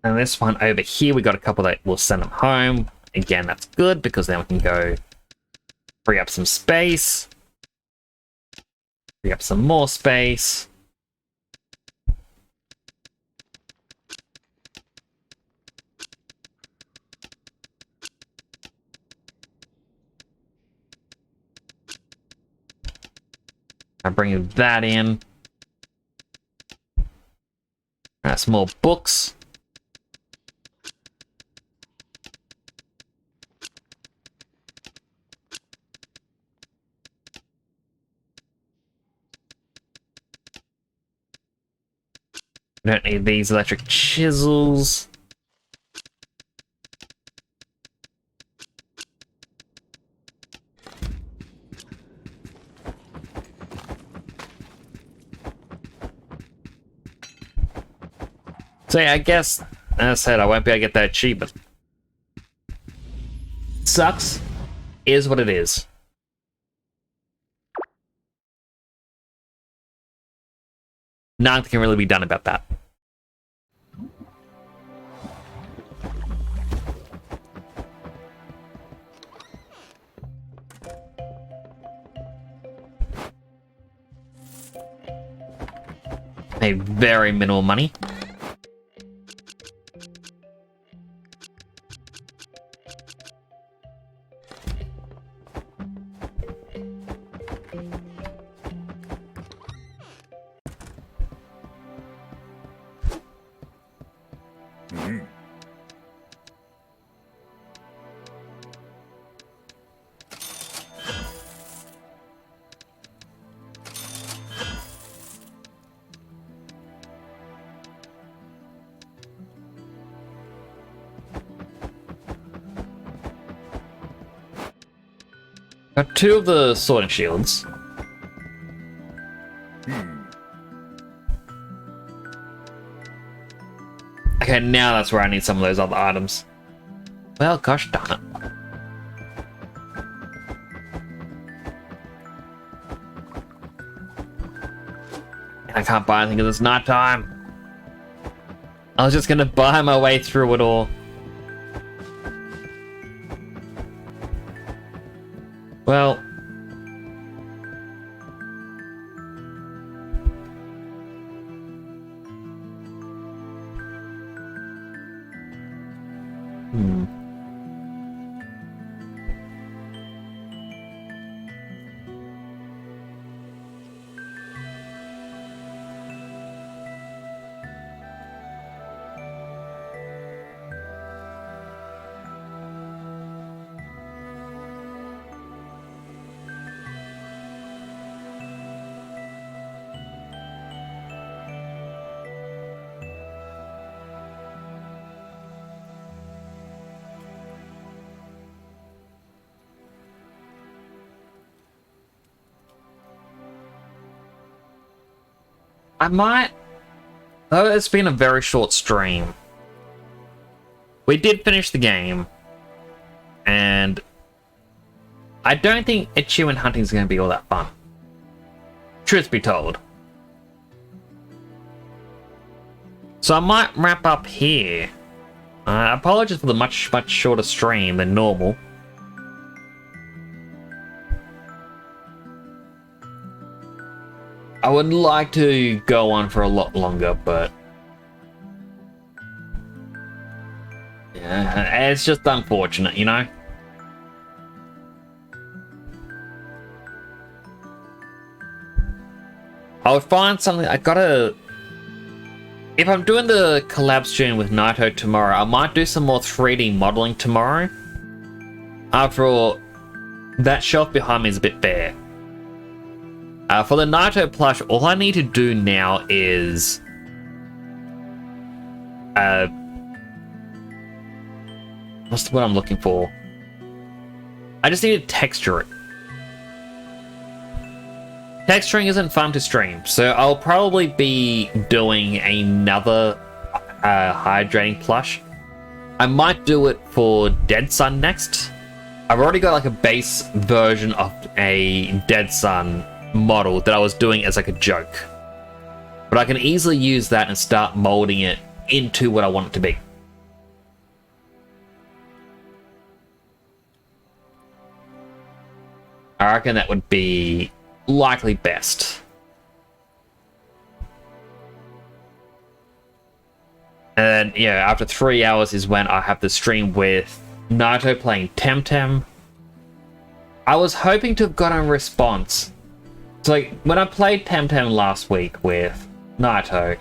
And this one over here, we got a couple that will send them home. Again, that's good because then we can go free up some space. Free up some more space. I'm bringing that in. Some more books. We don't need these electric chisels. So yeah, I guess, as I said, I won't be able to get that achievement. Sucks. Is what it is. Nothing can really be done about that. Pay very minimal money. Got 2 of the sorting shields. Okay, now that's where I need some of those other items. Well, gosh darn it. I can't buy anything because it's nighttime. I was just gonna buy my way through it all. Well, I might... Though it's been a very short stream. We did finish the game. And... I don't think achievement hunting is going to be all that fun. Truth be told. So I might wrap up here. Apologies for the much shorter stream than normal. I would like to go on for a lot longer, but... yeah, it's just unfortunate, you know? I would find something... I gotta... If I'm doing the collab stream with Naito tomorrow, I might do some more 3D modeling tomorrow. After all, that shelf behind me is a bit bare. For the Naito plush, all I need to do now is... what's the word I'm looking for? I just need to texture it. Texturing isn't fun to stream, so I'll probably be doing another hydrating plush. I might do it for Dead Sun next. I've already got like a base version of a Dead Sun model that I was doing as like a joke. But I can easily use that and start molding it into what I want it to be. I reckon that would be likely best. And yeah, after 3 hours is when I have the stream with Naito playing Temtem. I was hoping to have gotten a response. So like, when I played Temtem last week with Naito,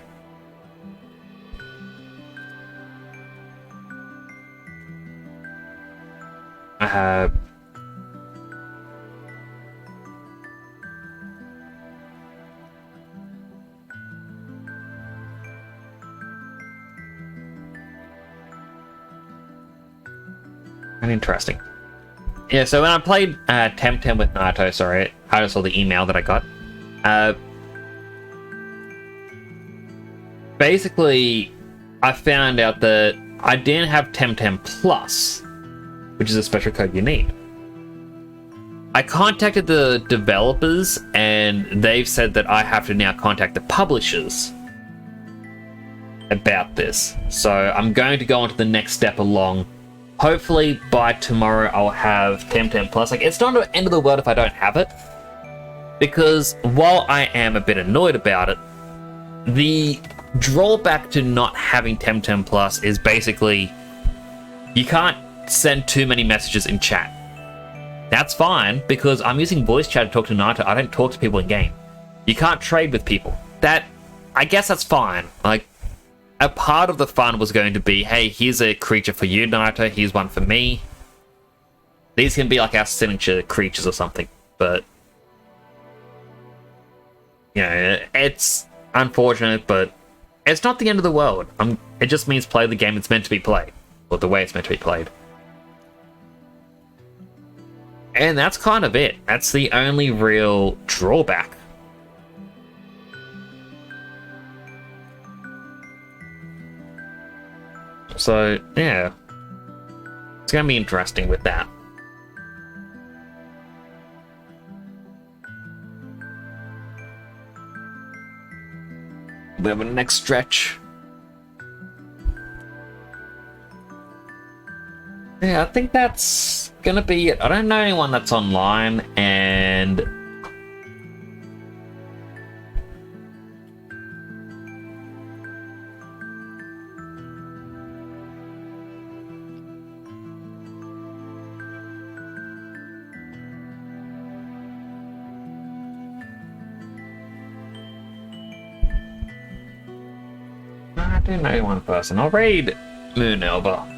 interesting. Yeah, so when I played Temtem with Naito, sorry, I just saw the email that I got. Basically, I found out that I didn't have Temtem Plus, which is a special code you need. I contacted the developers, and they've said that I have to now contact the publishers about this. So I'm going to go on to the next step along. Hopefully by tomorrow I'll have Temtem Plus. Like, it's not the end of the world if I don't have it, because while I am a bit annoyed about it, the drawback to not having Temtem Plus is basically you can't send too many messages in chat. That's fine, because I'm using voice chat to talk to Naito. I don't talk to people in game. You can't trade with people. I guess that's fine. Like, a part of the fun was going to be, hey, here's a creature for you, Naito. Here's one for me. These can be like our signature creatures or something. But, you know, it's unfortunate, but it's not the end of the world. It just means play the game it's meant to be played. Or the way it's meant to be played. And that's kind of it. That's the only real drawback. So, yeah. It's going to be interesting with that. We have a next stretch. Yeah, I think that's gonna be it. I don't know anyone that's online, and I do know one person. I'll raid Moonlighter.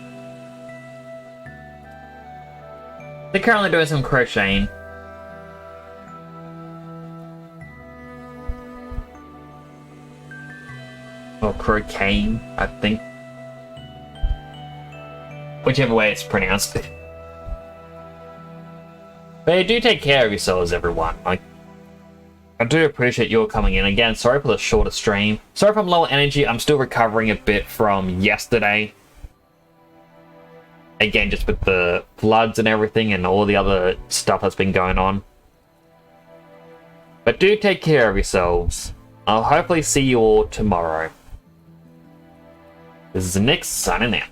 They're currently doing some crocheting. Or croqueting, I think. Whichever way it's pronounced. But do take care of yourselves, everyone. I do appreciate you all coming in. Again, sorry for the shorter stream. Sorry if I'm low energy. I'm still recovering a bit from yesterday. Again, just with the floods and everything and all the other stuff that's been going on. But do take care of yourselves. I'll hopefully see you all tomorrow. This is Nick signing out.